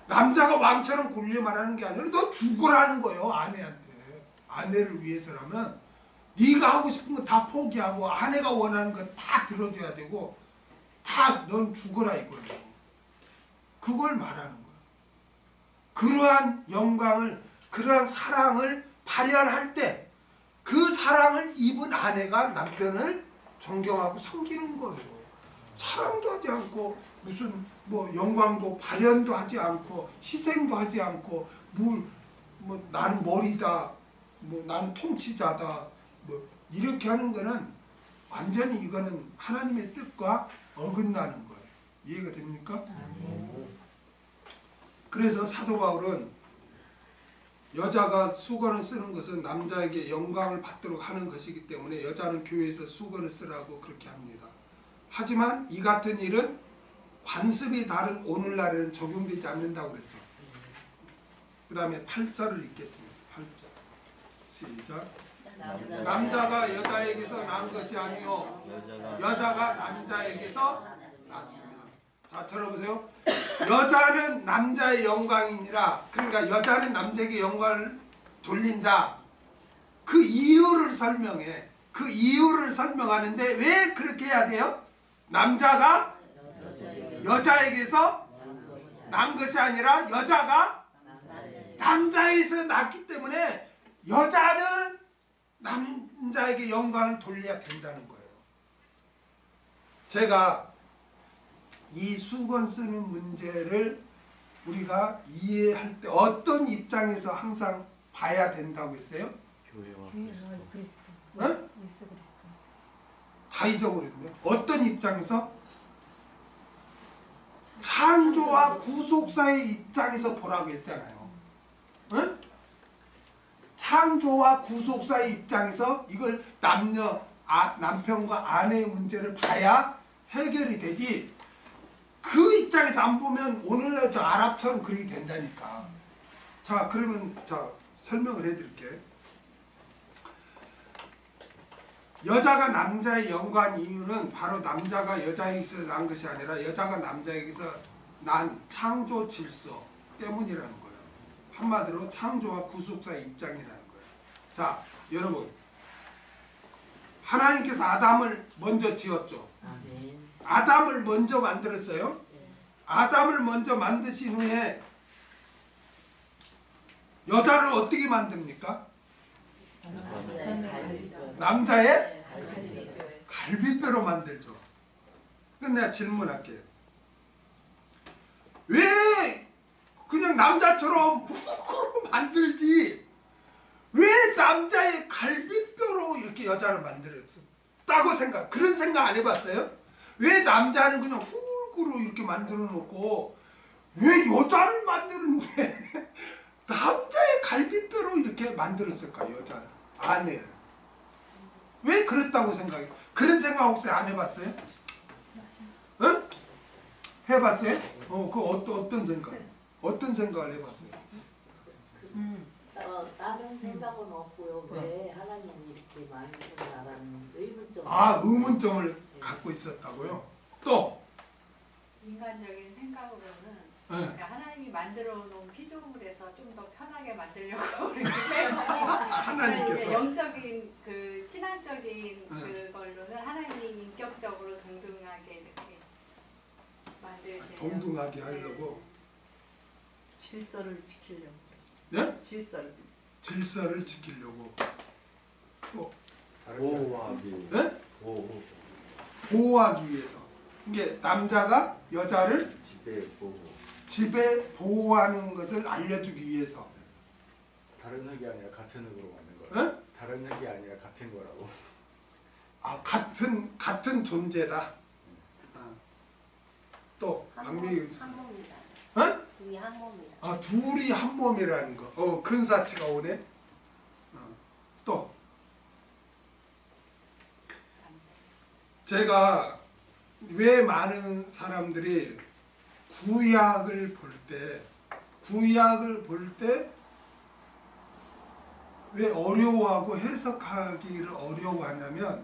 남자가 왕처럼 굴려 말하는 게 아니라 너 죽으라는 거예요. 아내한테. 아내를 위해서라면 네가 하고 싶은 거 다 포기하고 아내가 원하는 거 다 들어줘야 되고 다 넌 죽어라 이거예요. 그걸 말하는 거예요. 그러한 영광을 그러한 사랑을 발현할 때 그 사랑을 입은 아내가 남편을 존경하고 섬기는 거예요. 사랑도 하지 않고 무슨 뭐 영광도 발현도 하지 않고 희생도 하지 않고 뭐 나는 머리다 뭐 나는 통치자다 뭐 이렇게 하는 거는 완전히 이거는 하나님의 뜻과 어긋나는 거예요. 이해가 됩니까? 그래서 사도 바울은 여자가 수건을 쓰는 것은 남자에게 영광을 받도록 하는 것이기 때문에 여자는 교회에서 수건을 쓰라고 그렇게 합니다. 하지만 이 같은 일은 관습이 다른 오늘날에는 적용되지 않는다고 그랬죠. 그 다음에 8절을 읽겠습니다. 8절 시작. 남자가 여자에게서 난 것이 아니요 여자가 남자에게서 났습니다. 자, 들어보세요. 여자는 남자의 영광이니라. 그러니까 여자는 남자에게 영광을 돌린다. 그 이유를 설명해. 그 이유를 설명하는데 왜 그렇게 해야 돼요? 남자가 여자에게서 난 것이 아니라 여자가 남자에게서 났기 때문에 여자는 남자에게 영광을 돌려야 된다는 거예요. 제가 이 수건 쓰는 문제를 우리가 이해할 때 어떤 입장에서 항상 봐야 된다고 했어요? 교회와 그리스도. 응? 예수 그리스도. 다 잊어버렸네. 어떤 입장에서? 창조와 구속사의 입장에서 보라고 했잖아요. 응? 창조와 구속사의 입장에서 이걸 남편과 아내의 문제를 봐야 해결이 되지. 그 입장에서 안 보면 오늘날 저 아랍처럼 그렇게 된다니까. 자, 그러면 자 설명을 해드릴게. 여자가 남자의 영광 이유는 바로 남자가 여자에게서 난 것이 아니라 여자가 남자에게서 난 창조 질서 때문이라는 거예요. 한마디로 창조와 구속사의 입장이라는 거예요. 자, 여러분, 하나님께서 아담을 먼저 지었죠. 아담을 먼저 만들었어요. 아담을 먼저 만드신 후에 여자를 어떻게 만듭니까? 남자의 갈비뼈로 만들죠. 그럼 내가 질문할게요. 왜 그냥 남자처럼 후크로 만들지 왜 남자의 갈비뼈로 이렇게 여자를 만들었다고 그런 생각 안 해봤어요? 왜 남자는 그냥 훌구로 이렇게 만들어 놓고 왜 여자를 만드는데 남자의 갈비뼈로 이렇게 만들었을까? 여자를, 아내를 왜 그랬다고 생각해요? 그런 생각 혹시 안 해봤어요? 응? 해봤어요? 그 어떤 생각? 어떤 생각을 해봤어요? 다른 생각은 없고요. 왜 하나님이 이렇게 만드셨나라는 의문점. 의문점을 갖고 있었다고요? 또? 인간적인 생각으로는 네. 그러니까 하나님이 만들어 놓은 피조물에서 좀 더 편하게 만들려고 이렇게 빼고 하나님께서 영적인 그 신앙적인 네. 그걸로는 하나님이 인격적으로 동등하게 이렇게 만드시려고 동등하게 하려고 질서를 지키려고. 네? 질서를 지키려고 또 보호하기. 네? 보호. 보호하기 위해서 이게 남자가 여자를 집에 보호. 집에 보호하는 것을 알려주기 위해서 다른 흙이 아니라 같은 흙으로 만든 거라. 네? 다른 흙이 아니라 같은 거라고. 같은 존재다. 또 박미희 한 몸이다. 어? 둘이 한 몸이다. 둘이 한 몸이라는 거. 근사치가 오네. 제가 왜 많은 사람들이 구약을 볼 때 왜 어려워하고 해석하기를 어려워하냐면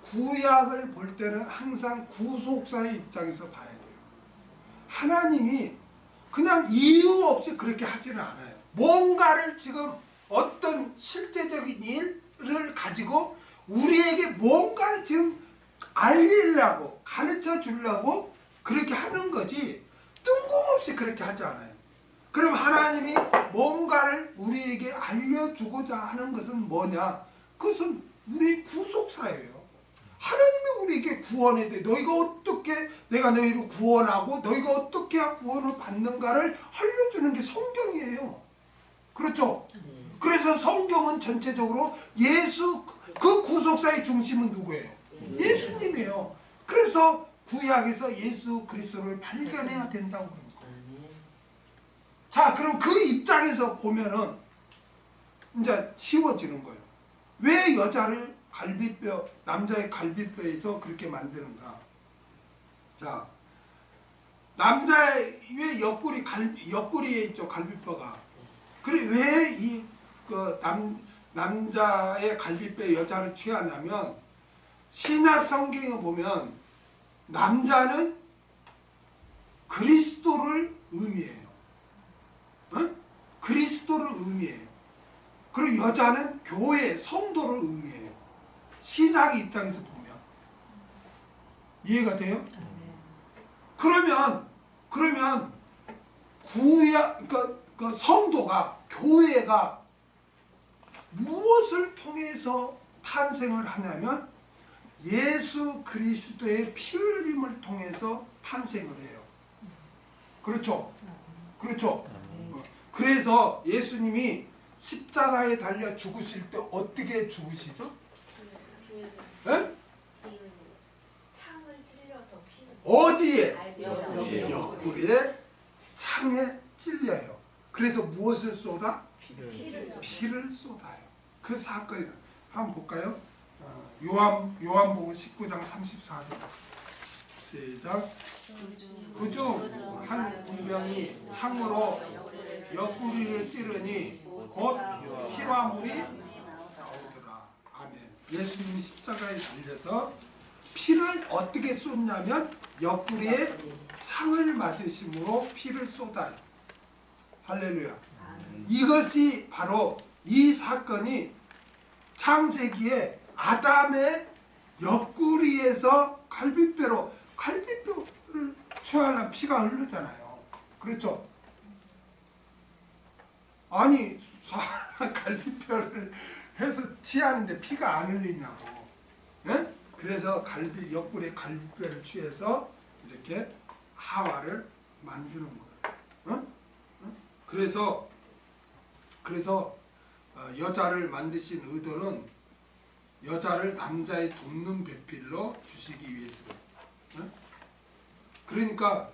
구약을 볼 때는 항상 구속사의 입장에서 봐야 돼요. 하나님이 그냥 이유 없이 그렇게 하지는 않아요. 뭔가를 지금 어떤 실제적인 일을 가지고 우리에게 뭔가를 지금 알리려고 가르쳐 주려고 그렇게 하는 거지 뜬금없이 그렇게 하지 않아요. 그럼 하나님이 뭔가를 우리에게 알려주고자 하는 것은 뭐냐? 그것은 우리 구속사예요. 하나님이 우리에게 구원해야 돼. 너희가 어떻게 내가 너희를 구원하고 너희가 어떻게 구원을 받는가를 알려주는 게 성경이에요. 그렇죠? 그래서 성경은 전체적으로 예수 그 구속사의 중심은 누구예요? 예수님이에요. 그래서 구약에서 예수 그리스도를 발견해야 된다고 그러는 거예요. 자, 그럼 그 입장에서 보면은 이제 쉬워지는 거예요. 왜 여자를 갈비뼈, 남자의 갈비뼈에서 그렇게 만드는가? 자, 남자의 왜 옆구리에 있죠, 갈비뼈가. 그래 왜 이 남자의 갈비뼈에 여자를 취하냐면 신약 성경에 보면 남자는 그리스도를 의미해요. 응? 그리스도를 의미해요. 그리고 여자는 교회, 성도를 의미해요. 신학 입장에서 보면. 이해가 돼요? 그러면 구약, 그 성도가, 교회가 무엇을 통해서 탄생을 하냐면 예수 그리스도의 피 흘림을 통해서 탄생을 해요. 그렇죠? 그렇죠? 그래서 예수님이 십자가에 달려 죽으실 때 어떻게 죽으시죠? 네? 창을 찔려서 피를 어디에? 옆구리에 창에 찔려요. 그래서 무엇을 쏟아? 피를 쏟아요. 그 사건이 한번 볼까요? 요한복음 19장 34절 시작. 그중 한 군병이 창으로 옆구리를 찌르니 곧 피화물이 나오더라. 아멘. 예수님이 십자가에 달려서 피를 어떻게 쏟냐면 옆구리에 창을 맞으심으로 피를 쏟아요. 할렐루야. 이것이 바로 이 사건이 창세기에 아담의 옆구리에서 갈비뼈를 취하려면 피가 흐르잖아요. 그렇죠? 아니 사람 갈비뼈를 해서 취하는데 피가 안 흘리냐고. 예? 그래서 옆구리에 갈비뼈를 취해서 이렇게 하와를 만드는 거예요. 어? 그래서 여자를 만드신 의도는 여자를 남자의 돕는 배필로 주시기 위해서요. 그러니까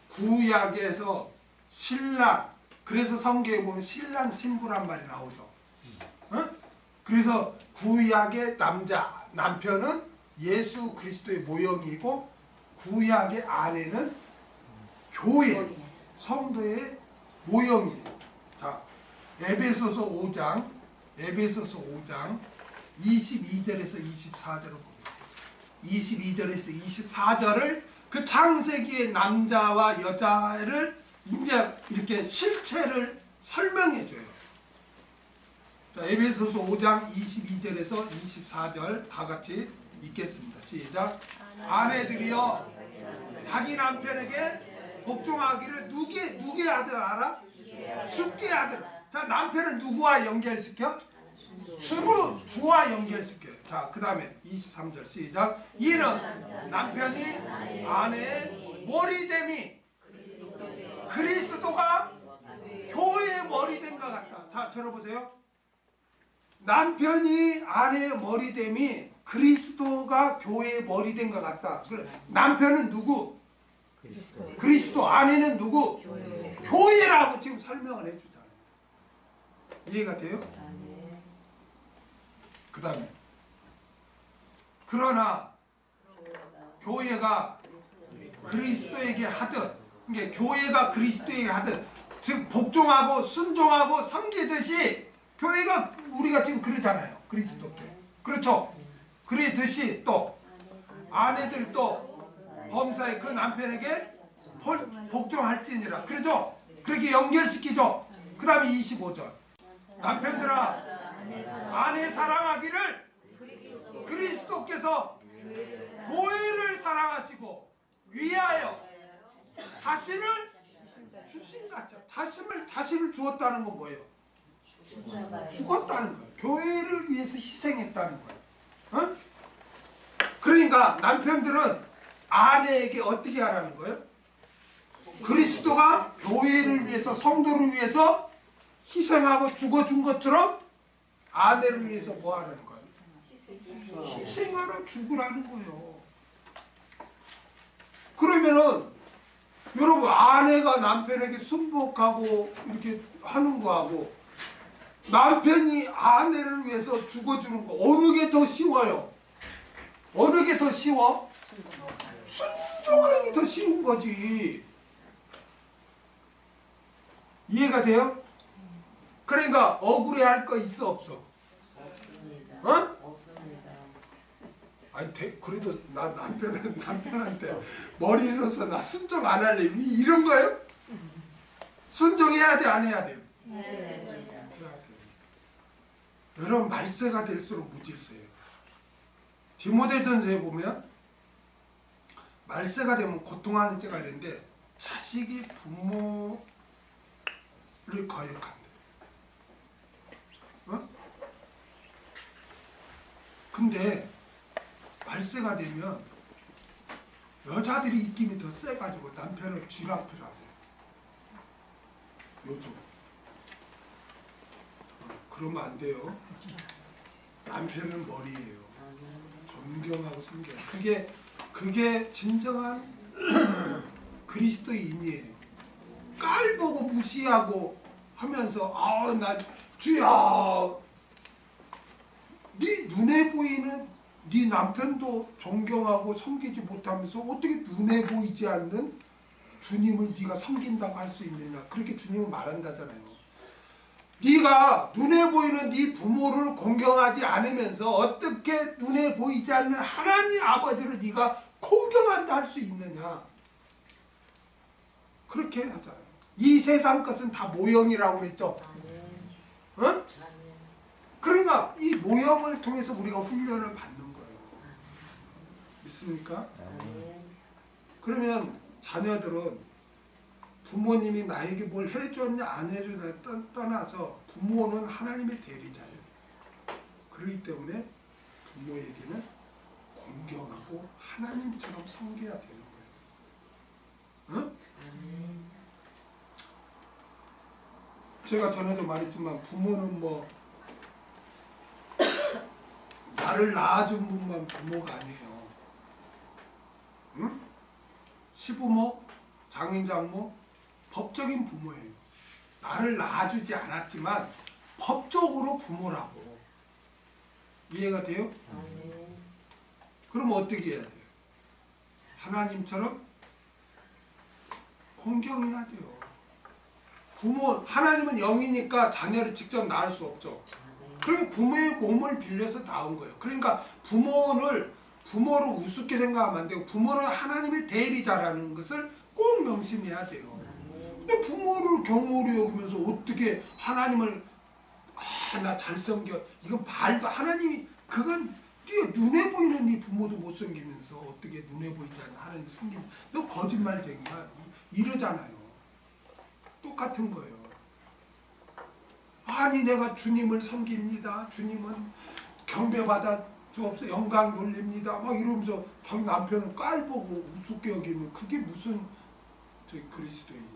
구약에서 신랑, 그래서 성경에 보면 신랑 신부란 말이 나오죠. 그래서 구약의 남편은 예수 그리스도의 모형이고 구약의 아내는 교회, 성도의 모형이에요. 자, 에베소서 5장 22절에서 24절을 보겠습니다. 22절에서 24절을 그 창세기의 남자와 여자를 이제 이렇게 실체를 설명해 줘요. 자, 에베소서 5장 22절에서 24절 다 같이 읽겠습니다. 시작. 아내들이여 자기 남편에게 복종하기를 누구의 아들 알아? 주의 아들. 자, 남편을 누구와 연결시켜? 주와 연결시켜요. 자, 그 다음에 23절 시작. 이는 남편이 아내의 머리됨이 그리스도가 교회의 머리된 것 같다. 자, 들어보세요. 남편이 아내의 머리됨이 그리스도가 교회의 머리된 것 같다. 남편은 누구? 그리스도. 아내는 누구? 교회라고 지금 설명을 해주잖아요. 이해가 돼요? 그 다음에 그러나 교회가 그리스도에게 하듯, 그러니까 교회가 그리스도에게 하듯, 즉 복종하고 순종하고 섬기듯이 교회가 우리가 지금 그러잖아요. 그리스도께. 그렇죠? 그러듯이 또 아내들도 범사에 그 남편에게 복종할지니라. 그렇죠? 그렇게 연결시키죠. 그 다음에 25절. 남편들아 아내 사랑하기를 그리스도께서 교회를 사랑하시고 위하여 자신을 주신 같죠. 자신을 주었다는 건 뭐예요? 죽었다는 거예요. 교회를 위해서 희생했다는 거예요. 어? 그러니까 남편들은 아내에게 어떻게 하라는 거예요? 그리스도가 교회를 위해서, 성도를 위해서 희생하고 죽어준 것처럼 아내를 위해서 뭐 하라는 거예요? 희생하라, 죽으라는 거예요. 그러면은 여러분, 아내가 남편에게 순복하고 이렇게 하는 거하고 남편이 아내를 위해서 죽어주는 거, 어느 게 더 쉬워요? 어느 게 더 쉬워? 순종하는 게 더 쉬운 거지. 이해가 돼요? 그러니까 억울해할 거 있어 없어? 없습니다. 어? 없습니다. 아니 그래도 나 남편한테 머리 잃어서 나 순종 안 할래 이런 거예요? 순종해야 돼, 안 해야 돼요? 네. 여러분, 말세가 될수록 무질서해요. 디모데전서에 보면 말세가 되면 고통하는 때가 있는데 자식이 부모를 거역한대. 어? 근데 말세가 되면 여자들이 입김이 더 세가지고 남편을 쥐락펴락해. 요즘 그러면 안 돼요. 남편은 머리예요. 존경하고 섬겨요. 그게 진정한 그리스도인이에요. 깔보고 무시하고 하면서 나 주야, 네 눈에 보이는 네 남편도 존경하고 섬기지 못하면서 어떻게 눈에 보이지 않는 주님을 네가 섬긴다고 할 수 있느냐. 그렇게 주님은 말한다잖아요. 네가 눈에 보이는 네 부모를 공경하지 않으면서 어떻게 눈에 보이지 않는 하나님 아버지를 네가 공경한다 할 수 있느냐. 그렇게 하잖아요. 이 세상 것은 다 모형이라고 그랬죠. 어? 그러니까 이 모형을 통해서 우리가 훈련을 받는 거예요. 믿습니까? 그러면 자녀들은 부모님이 나에게 뭘 해줬냐 안 해줬냐 떠나서 부모는 하나님의 대리자예요. 그렇기 때문에 부모에게는 공경하고 하나님처럼 섬겨야 되는 거예요. 어? 제가 전에도 말했지만 부모는 뭐 나를 낳아준 분만 부모가 아니에요. 응? 시부모, 장인장모 법적인 부모예요. 나를 낳아주지 않았지만 법적으로 부모라고. 이해가 돼요? 그럼 어떻게 해야 돼요? 하나님처럼 공경해야 돼요. 하나님은 영이니까 자녀를 직접 낳을 수 없죠. 그럼 부모의 몸을 빌려서 낳은 거예요. 그러니까 부모를 우습게 생각하면 안 되고 부모는 하나님의 대리자라는 것을 꼭 명심해야 돼요. 근데 부모를 경모로 여기면서 어떻게 하나님을 나 잘 섬겨, 이건 말도, 하나님이 그건 네가 눈에 보이는 네 부모도 못 섬기면서 어떻게 눈에 보이지 않는 하나님 섬기면 너 거짓말쟁이야 이러잖아요. 똑같은 거예요. 아니 내가 주님을 섬깁니다. 주님은 경배받아 주옵소서, 영광 돌립니다. 막 이러면서 자기 남편을 깔보고 우습게 여기면 그게 무슨 저희 그리스도인이냐.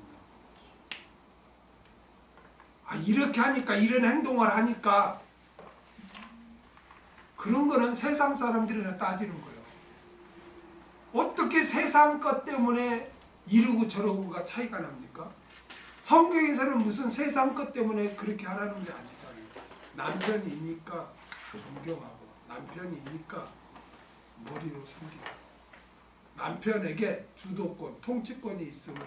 이렇게 하니까, 이런 행동을 하니까 그런 거는 세상 사람들이나 따지는 거예요. 어떻게 세상 것 때문에 이러고 저러고가 차이가 납니까? 성경에서는 무슨 세상 것 때문에 그렇게 하라는 게 아니잖아요. 남편이니까 존경하고, 남편이니까 머리로 섬기고 남편에게 주도권, 통치권이 있으면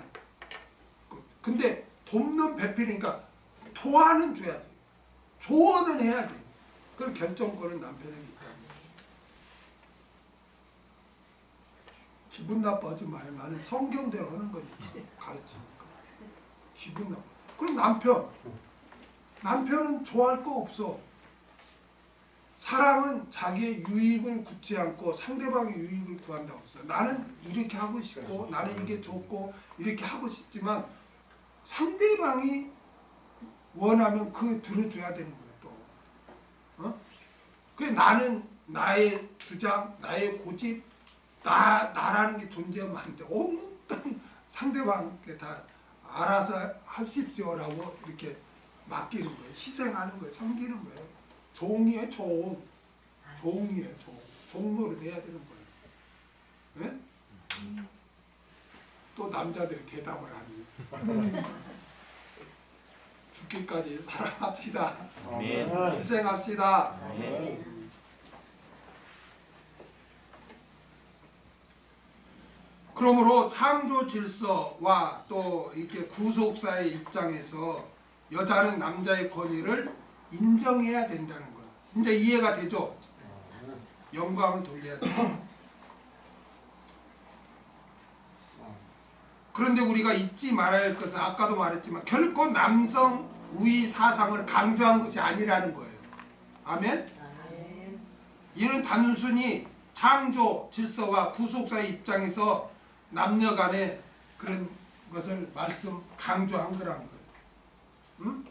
근데 돕는 배필이니까 도와는 줘야지. 조언은 해야 돼. 그럼 결정권은 남편에게 있다는 거죠. 기분 나빠하지 마요. 나는 성경대로 하는 거지. 가르치니까. 기분 나빠. 그럼 남편은 좋아할 거 없어. 사람은 자기의 유익을 굳지 않고 상대방의 유익을 구한다고 했어요. 나는 이렇게 하고 싶고 나는 이게 좋고 이렇게 하고 싶지만 상대방이 원하면 그 들어줘야 되는 거예요. 또 그게 나는 나의 주장, 나의 고집, 나라는 게 존재하면 안 돼. 온통 상대방께 다 알아서 하십시오라고 이렇게 맡기는 거예요. 희생하는 거예요. 섬기는 거예요. 종이에요. 종이에요. 종노릇 해야 되는 거예요. 네? 또 남자들이 대답을 하니 죽기까지 사랑합시다. 아멘. 희생합시다. 그러므로 창조 질서와 또 이렇게 구속사의 입장에서 여자는 남자의 권위를 인정해야 된다는 거예요. 이제 이해가 되죠? 영광을 돌려야 돼요. 그런데 우리가 잊지 말아야 할 것은 아까도 말했지만 결코 남성 우위 사상을 강조한 것이 아니라는 거예요. 아멘? 이는 단순히 창조 질서와 구속사의 입장에서 남녀 간의 그런 것을 강조한 거라는 거예요. 응?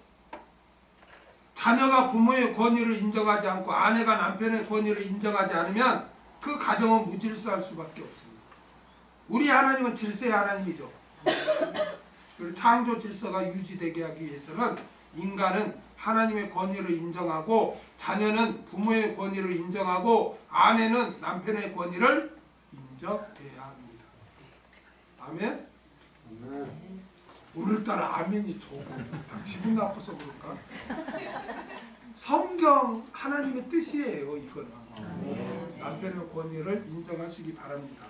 자녀가 부모의 권위를 인정하지 않고 아내가 남편의 권위를 인정하지 않으면 그 가정은 무질서할 수밖에 없습니다. 우리 하나님은 질서의 하나님이죠. 그리고 창조 질서가 유지되게 하기 위해서는 인간은 하나님의 권위를 인정하고 자녀는 부모의 권위를 인정하고 아내는 남편의 권위를 인정해야 합니다. 아멘? 오늘따라 아멘이 좋고 기분 나빠서 그럴까? 성경 하나님의 뜻이에요. 이거는 남편의 권위를 인정하시기 바랍니다.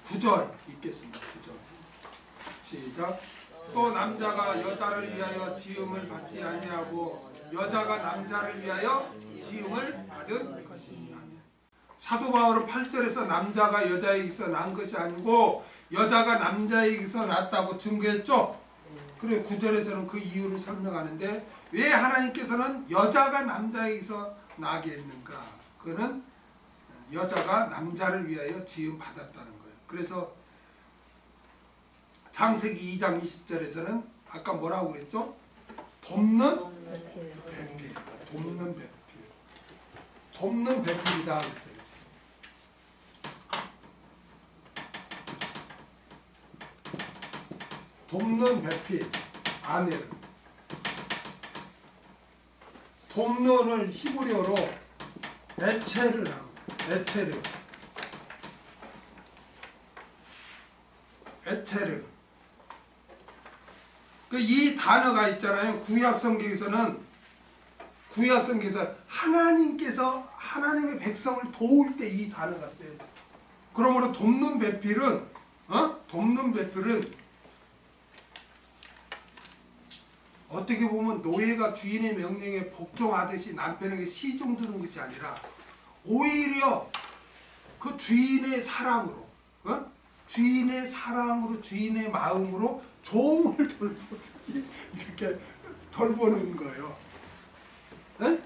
9절 읽겠습니다. 9절 시작. 또 남자가 여자를 위하여 지음을 받지 아니하고 여자가 남자를 위하여 지음을 받은 것입니다. 사도 바울은 8절에서 남자가 여자에게서 난 것이 아니고 여자가 남자에게서 났다고 증거했죠. 그리고 9절에서는 그 이유를 설명하는데 왜 하나님께서는 여자가 남자에게서 나게 했는가? 그는 여자가 남자를 위하여 지음 받았다는 거예요. 그래서 창세기 2장 20절에서는 아까 뭐라고 그랬죠? 돕는 배필이다. 돕는 배필. 돕는 배필이다 그랬어요. 돕는 배필, 아내를. 돕는을 히브리어로 에체를 합니다. 에체르. 이 단어가 있잖아요. 구약성경에서 하나님께서 하나님의 백성을 도울 때 이 단어가 쓰여있어요. 그러므로 돕는 배필은 어떻게 보면 노예가 주인의 명령에 복종하듯이 남편에게 시중 드는 것이 아니라 오히려 그 주인의 사랑으로 주인의 마음으로 종을 돌보듯이 이렇게 돌보는 거예요. 네?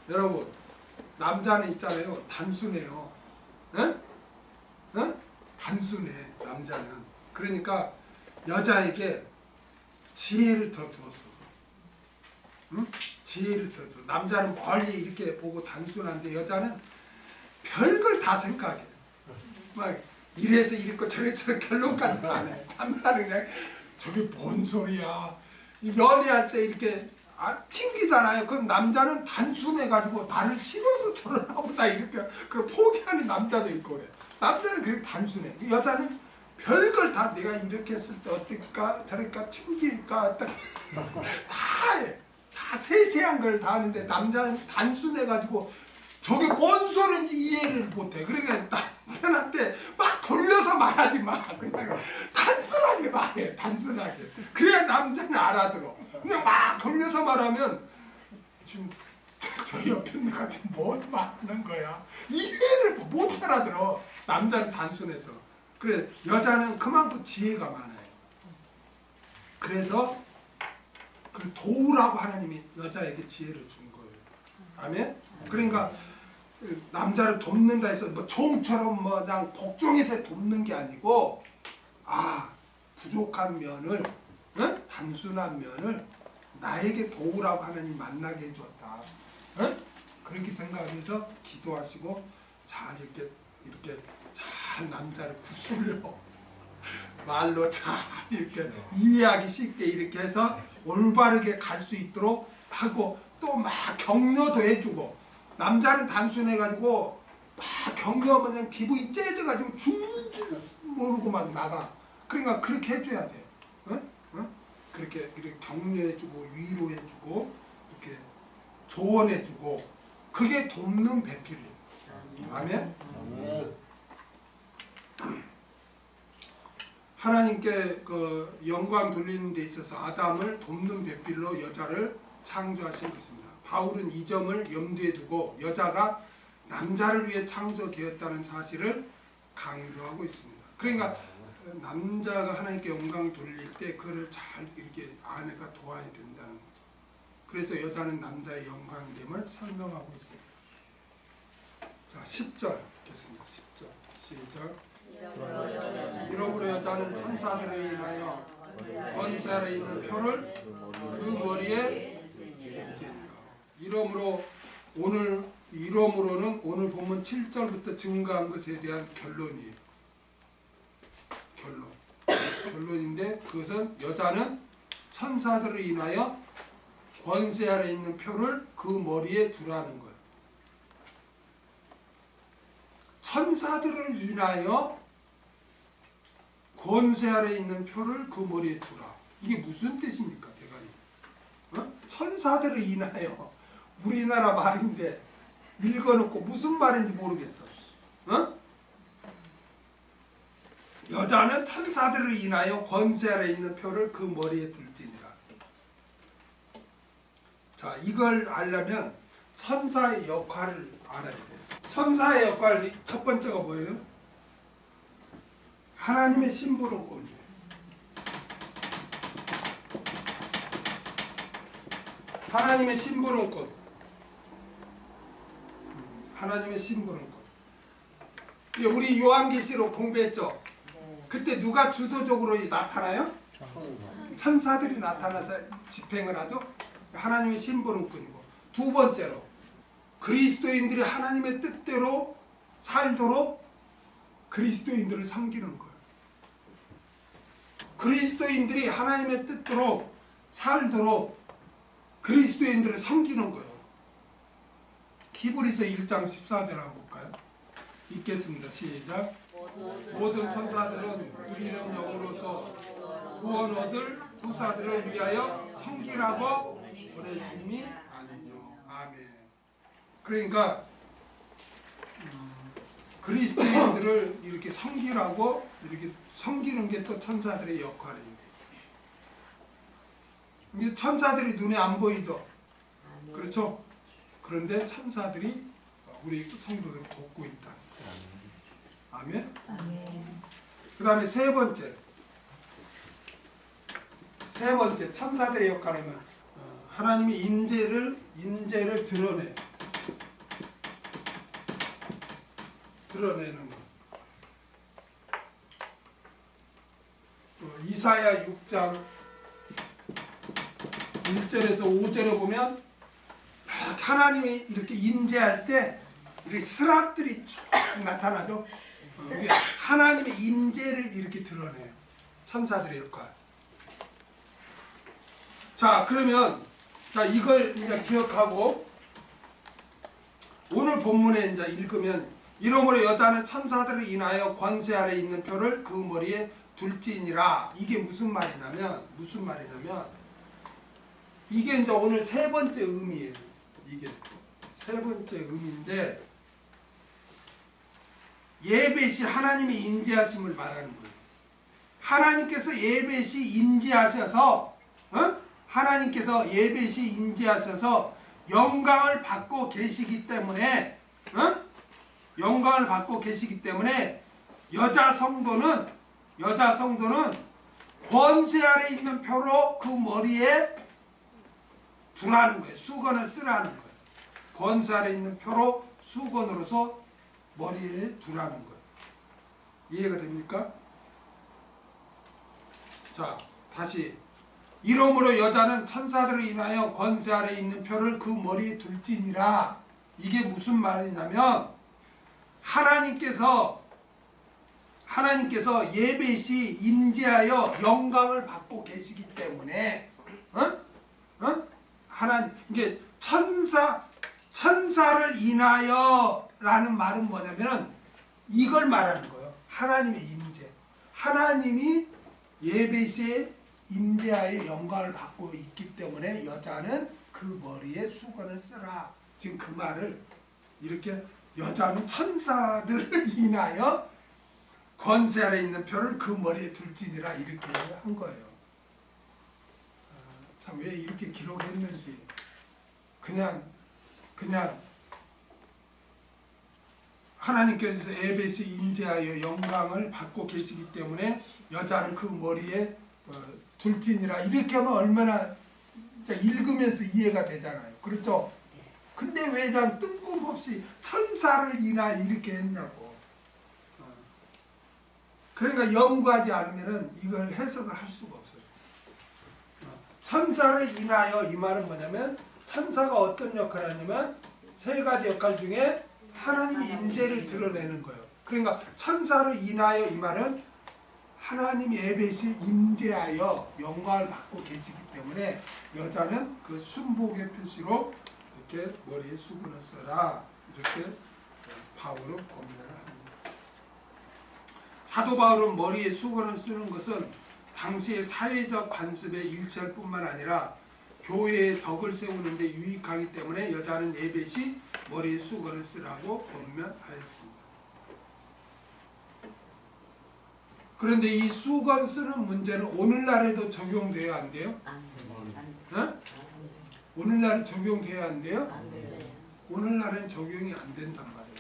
여러분 남자는 있잖아요. 단순해요. 네? 네? 단순해 남자는. 그러니까 여자에게 지혜를 더 주었어. 응? 지혜를 더 줘. 남자는 멀리 이렇게 보고 단순한데 여자는 별걸 다 생각해. 막 이래서 이랬고 저래서 결론까지 안 해. 남자는 그냥 저게 뭔 소리야. 연애할 때 이렇게 튕기잖아요. 그럼 남자는 단순해가지고 나를 싫어서 저러나 보다 이렇게 그걸 포기하는 남자도 있고 그래. 남자는 그렇게 단순해. 여자는 별걸 다 내가 이렇게 했을 때 어떨까 저럴까 튕길까 어떨까 다 해. 다 세세한 걸 다 하는데 남자는 단순해가지고 저게 뭔 소린지 이해를 못해. 그러니까 남편한테 막 돌려서 말하지 마. 그냥 단순하게 말해. 단순하게. 그래야 남자는 알아들어. 그냥 막 돌려서 말하면 지금 저 옆에 있는 것 같은 뭘 말하는 거야. 이해를 못 알아들어. 남자는 단순해서. 그래 여자는 그만큼 지혜가 많아요. 그래서 그 도우라고 하나님이 여자에게 지혜를 준 거예요. 아멘? 그러니까 남자를 돕는다 해서 뭐 종처럼 뭐 그냥 복종해서 돕는 게 아니고 부족한 면을 단순한 면을 나에게 도우라고 하나님 만나게 해줬다. 그렇게 생각해서 기도하시고 잘 이렇게 잘 남자를 구슬려 말로 잘 이렇게 이해하기 쉽게 이렇게 해서 올바르게 갈 수 있도록 하고 또 막 격려도 해주고 남자는 단순해가지고 막 격려하면 그냥 기분이 째져가지고 죽는 줄 모르고 막 나가. 그러니까 그렇게 해줘야 돼. 그렇게 격려해주고 위로해주고 이렇게 조언해주고 그게 돕는 배필이에요. 아멘? 하나님께 그 영광 돌리는 데 있어서 아담을 돕는 배필로 여자를 창조하신 것입니다. 바울은 이 점을 염두에 두고 여자가 남자를 위해 창조되었다는 사실을 강조하고 있습니다. 그러니까 남자가 하나님께 영광 돌릴 때 그를 잘 이렇게 아내가 도와야 된다는 거죠. 그래서 여자는 남자의 영광됨을 설명하고 있습니다. 자, 10절 읽겠습니다. 10절 시작. 이러므로 여자는 천사들에 인하여 권세 아래 있는 표를 그 머리에 둘지니라. 이러므로는 오늘 본문 7절부터 증거한 것에 대한 결론이에요. 결론인데 그것은 여자는 천사들을 인하여 권세 아래 있는 표를 그 머리에 두라는 거예요. 천사들을 인하여 권세 아래 있는 표를 그 머리에 두라. 이게 무슨 뜻입니까, 대가리? 천사들을 인하여 우리나라 말인데 읽어놓고 무슨 말인지 모르겠어. 여자는 천사들을 인하여 권세 아래 있는 표를 그 머리에 둘지니라. 자, 이걸 알려면 천사의 역할을 알아야 돼요. 천사의 역할 첫 번째가 뭐예요? 하나님의 심부름꾼이에요. 하나님의 심부름꾼. 하나님의 심부름꾼. 우리 요한계시록 공부했죠? 그때 누가 주도적으로 나타나요? 천사들이 나타나서 집행을 하죠? 하나님의 심부름꾼이고. 두 번째로 그리스도인들이 하나님의 뜻대로 살도록 그리스도인들을 섬기는 거예요. 그리스도인들이 하나님의 뜻대로 살도록 그리스도인들을 섬기는 거예요. 히브리서 1장 14절 한번 볼까요? 읽겠습니다. 시작. 모든 천사들은 우리는 영으로서 구원 얻을 후사들을 위하여 섬기라고 보내심이 아니뇨. 아멘. 그러니까 그리스도인들을 이렇게 섬기라고 이렇게 섬기는 게 또 천사들의 역할입니다. 이게 천사들이 눈에 안 보이죠. 그렇죠? 그런데 천사들이 우리 성도들을 돕고 있다. 아멘. 그 다음에 세 번째 천사들의 역할은 하나님의 인재를 드러내는 것. 이사야 6장 1절에서 5절에 보면 하나님이 이렇게 인재할 때 이렇게 스랍들이 쭉 나타나죠. 이게 하나님의 인재를 이렇게 드러내요. 천사들의 역할. 자, 그러면 이걸 이제 기억하고 오늘 본문에 이제 읽으면 이러므로 여자는 천사들을 인하여 권세 아래 있는 표를 그 머리에 둘지니라. 이게 무슨 말이냐면 이게 이제 오늘 세 번째 의미예요. 이게 세 번째 의미인데 예배시 하나님의 임재하심을 말하는 거예요. 하나님께서 예배시 임재하셔서 하나님께서 예배시 임재하셔서 영광을 받고 계시기 때문에 영광을 받고 계시기 때문에 여자 성도는 권세 아래 있는 표로 그 머리에 두라는 거예요. 수건을 쓰라는 거예요. 권세 아래 있는 표로 수건으로서 머리에 두라는 거예요. 이해가 됩니까? 자, 다시 이러므로 여자는 천사들을 인하여 권세 아래 있는 표를 그 머리에 둘지니라. 이게 무슨 말이냐면 하나님께서 예배시 임재하여 영광을 받고 계시기 때문에 하나님 이게 천사를 인하여라는 말은 뭐냐면은 이걸 말하는 거예요. 하나님의 임재. 하나님이 예배시에 임재하여 영광을 받고 있기 때문에 여자는 그 머리에 수건을 쓰라. 지금 그 말을 이렇게 여자는 천사들을 인하여 권세 아래 있는 표를 그 머리에 둘지니라 이렇게 한 거예요. 참 왜 이렇게 기록했는지 그냥 하나님께서 예배시 임재하여 영광을 받고 계시기 때문에 여자는 그 머리에 둘지니라 이렇게 하면 얼마나 읽으면서 이해가 되잖아요. 그렇죠? 근데 왜 난 뜬금없이 천사를 인하여 이렇게 했냐고. 그러니까 연구하지 않으면 이걸 해석을 할 수가 없어요. 천사를 인하여 이 말은 뭐냐면 천사가 어떤 역할을 하냐면 세 가지 역할 중에 하나님의 임재를 드러내는 거예요. 그러니까 천사를 인하여 이 말은 하나님이 예배시에 임재하여 영광을 받고 계시기 때문에 여자는 그 순복의 표시로 이렇게 머리에 수건을 써라 이렇게 바울은 법문을 합니다. 사도 바울은 머리에 수건을 쓰는 것은 당시의 사회적 관습의 일치할 뿐만 아니라 교회의 덕을 세우는 데 유익하기 때문에 여자는 예배시 머리에 수건을 쓰라고 권면하였습니다. 그런데 이 수건 쓰는 문제는 오늘날에도 적용돼야 안 돼요? 안 돼. 어? 오늘날에 적용돼야 안 돼요? 안 돼. 오늘날엔 적용이 안 된단 말이에요.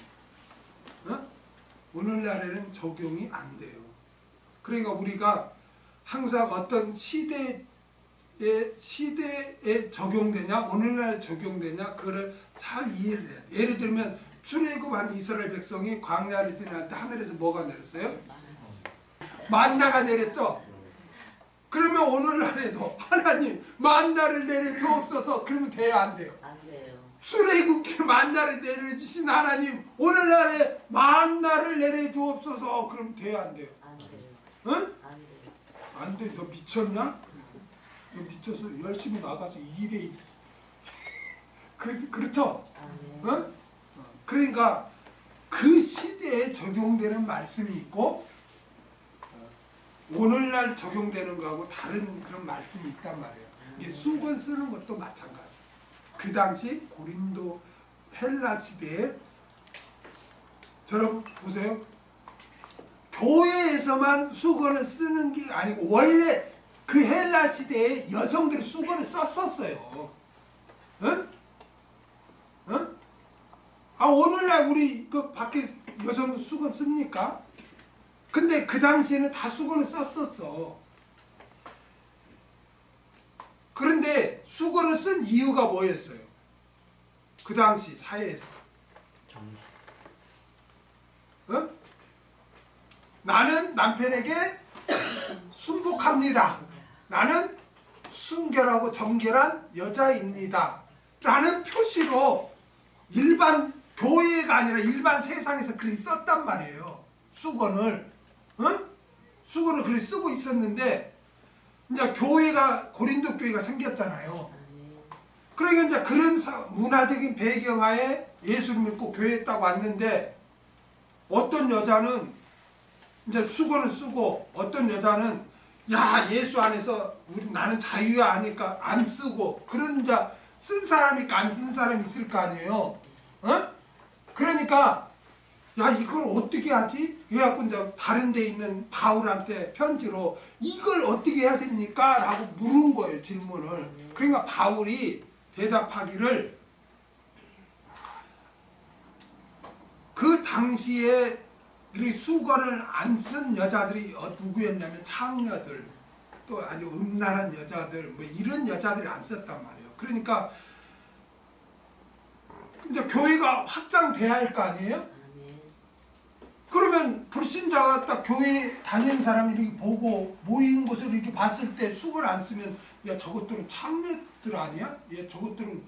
어? 오늘날에는 적용이 안 돼요. 그러니까 우리가 항상 어떤 시대에 적용되냐 오늘날에 적용되냐 그걸 잘 이해를 해야 돼. 예를 들면 출애굽한 이스라엘 백성이 광야를 지날 때 하늘에서 뭐가 내렸어요? 만나가 내렸죠. 그러면 오늘날에도 하나님 만나를 내려주옵소서 그러면 돼야 안 돼요? 안 돼요. 출애굽기 만나를 내려주신 하나님 오늘날에 만나를 내려주옵소서 그러면 돼야 안 돼요? 안 돼요. 응? 안 돼요. 안 돼. 너 미쳤냐? 너 미쳐서 열심히 나가서 일해. 그렇죠? 안 돼요. 응? 그러니까 그 시대에 적용되는 말씀이 있고 오늘날 적용되는 거하고 다른 그런 말씀이 있단 말이에요. 이게 수건 쓰는 것도 마찬가지. 그 당시 고린도 헬라 시대에 여러분 보세요. 교회에서만 수건을 쓰는 게 아니고 원래 그 헬라 시대에 여성들이 수건을 썼었어요. 응? 응? 아 오늘날 우리 그 밖에 여성들 수건 씁니까? 근데 그 당시에는 다 수건을 썼었어. 그런데 수건을 쓴 이유가 뭐였어요? 그 당시 사회에서. 어? 나는 남편에게 순복합니다. 나는 순결하고 정결한 여자입니다. 라는 표시로 일반 교회가 아니라 일반 세상에서 글이 썼단 말이에요. 수건을. 수건을 그렇게 쓰고 있었는데 이제 교회가 고린도 교회가 생겼잖아요. 그러니까 이제 그런 문화적인 배경하에 예수를 믿고 교회에 딱 왔는데 어떤 여자는 이제 수건을 쓰고 어떤 여자는 야 예수 안에서 나는 자유야 하니까 안 쓰고 그런 자 쓴 사람이 있고 안 쓴 사람이 있을 거 아니에요. 그러니까 야 이걸 어떻게 하지? 그래갖고 이제 다른 데 있는 바울한테 편지로 이걸 어떻게 해야 됩니까? 라고 물은 거예요, 질문을. 그러니까 바울이 대답하기를 그 당시에 이 수건을 안 쓴 여자들이 누구였냐면 창녀들, 또 아주 음란한 여자들, 뭐 이런 여자들이 안 썼단 말이에요. 그러니까 이제 교회가 확장돼야 할 거 아니에요? 아멘. 그러면 불신자가 딱 교회 다니는 사람이 이렇게 보고 모인 곳을 이렇게 봤을 때 수건을 안 쓰면 야 저것들은 창녀들 아니야? 야 저것들은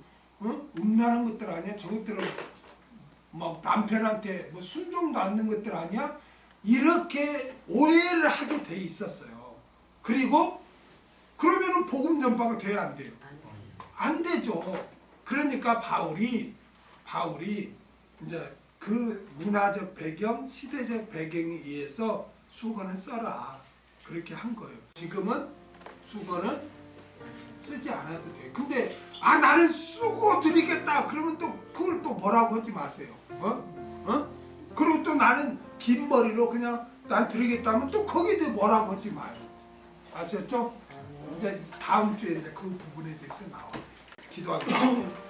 음란한 것들 아니야? 저것들은 막 남편한테 뭐 순종도 않는 것들 아니야? 이렇게 오해를 하게 돼 있었어요. 그리고 그러면은 복음 전파가 돼야 안 돼요? 안 되죠. 그러니까 바울이 이제 그 문화적 배경, 시대적 배경에 의해서 수건을 써라 그렇게 한 거예요. 지금은 수건은 쓰지 않아도 돼요. 근데 나는 쓰고 드리겠다 그러면 또 그걸 또 뭐라고 하지 마세요. 그리고 또 나는 긴 머리로 그냥 난 드리겠다 하면 또 거기에 뭐라고 하지 마요. 아셨죠? 이제 다음 주에 이제 그 부분에 대해서 나와. 기도하겠습니다.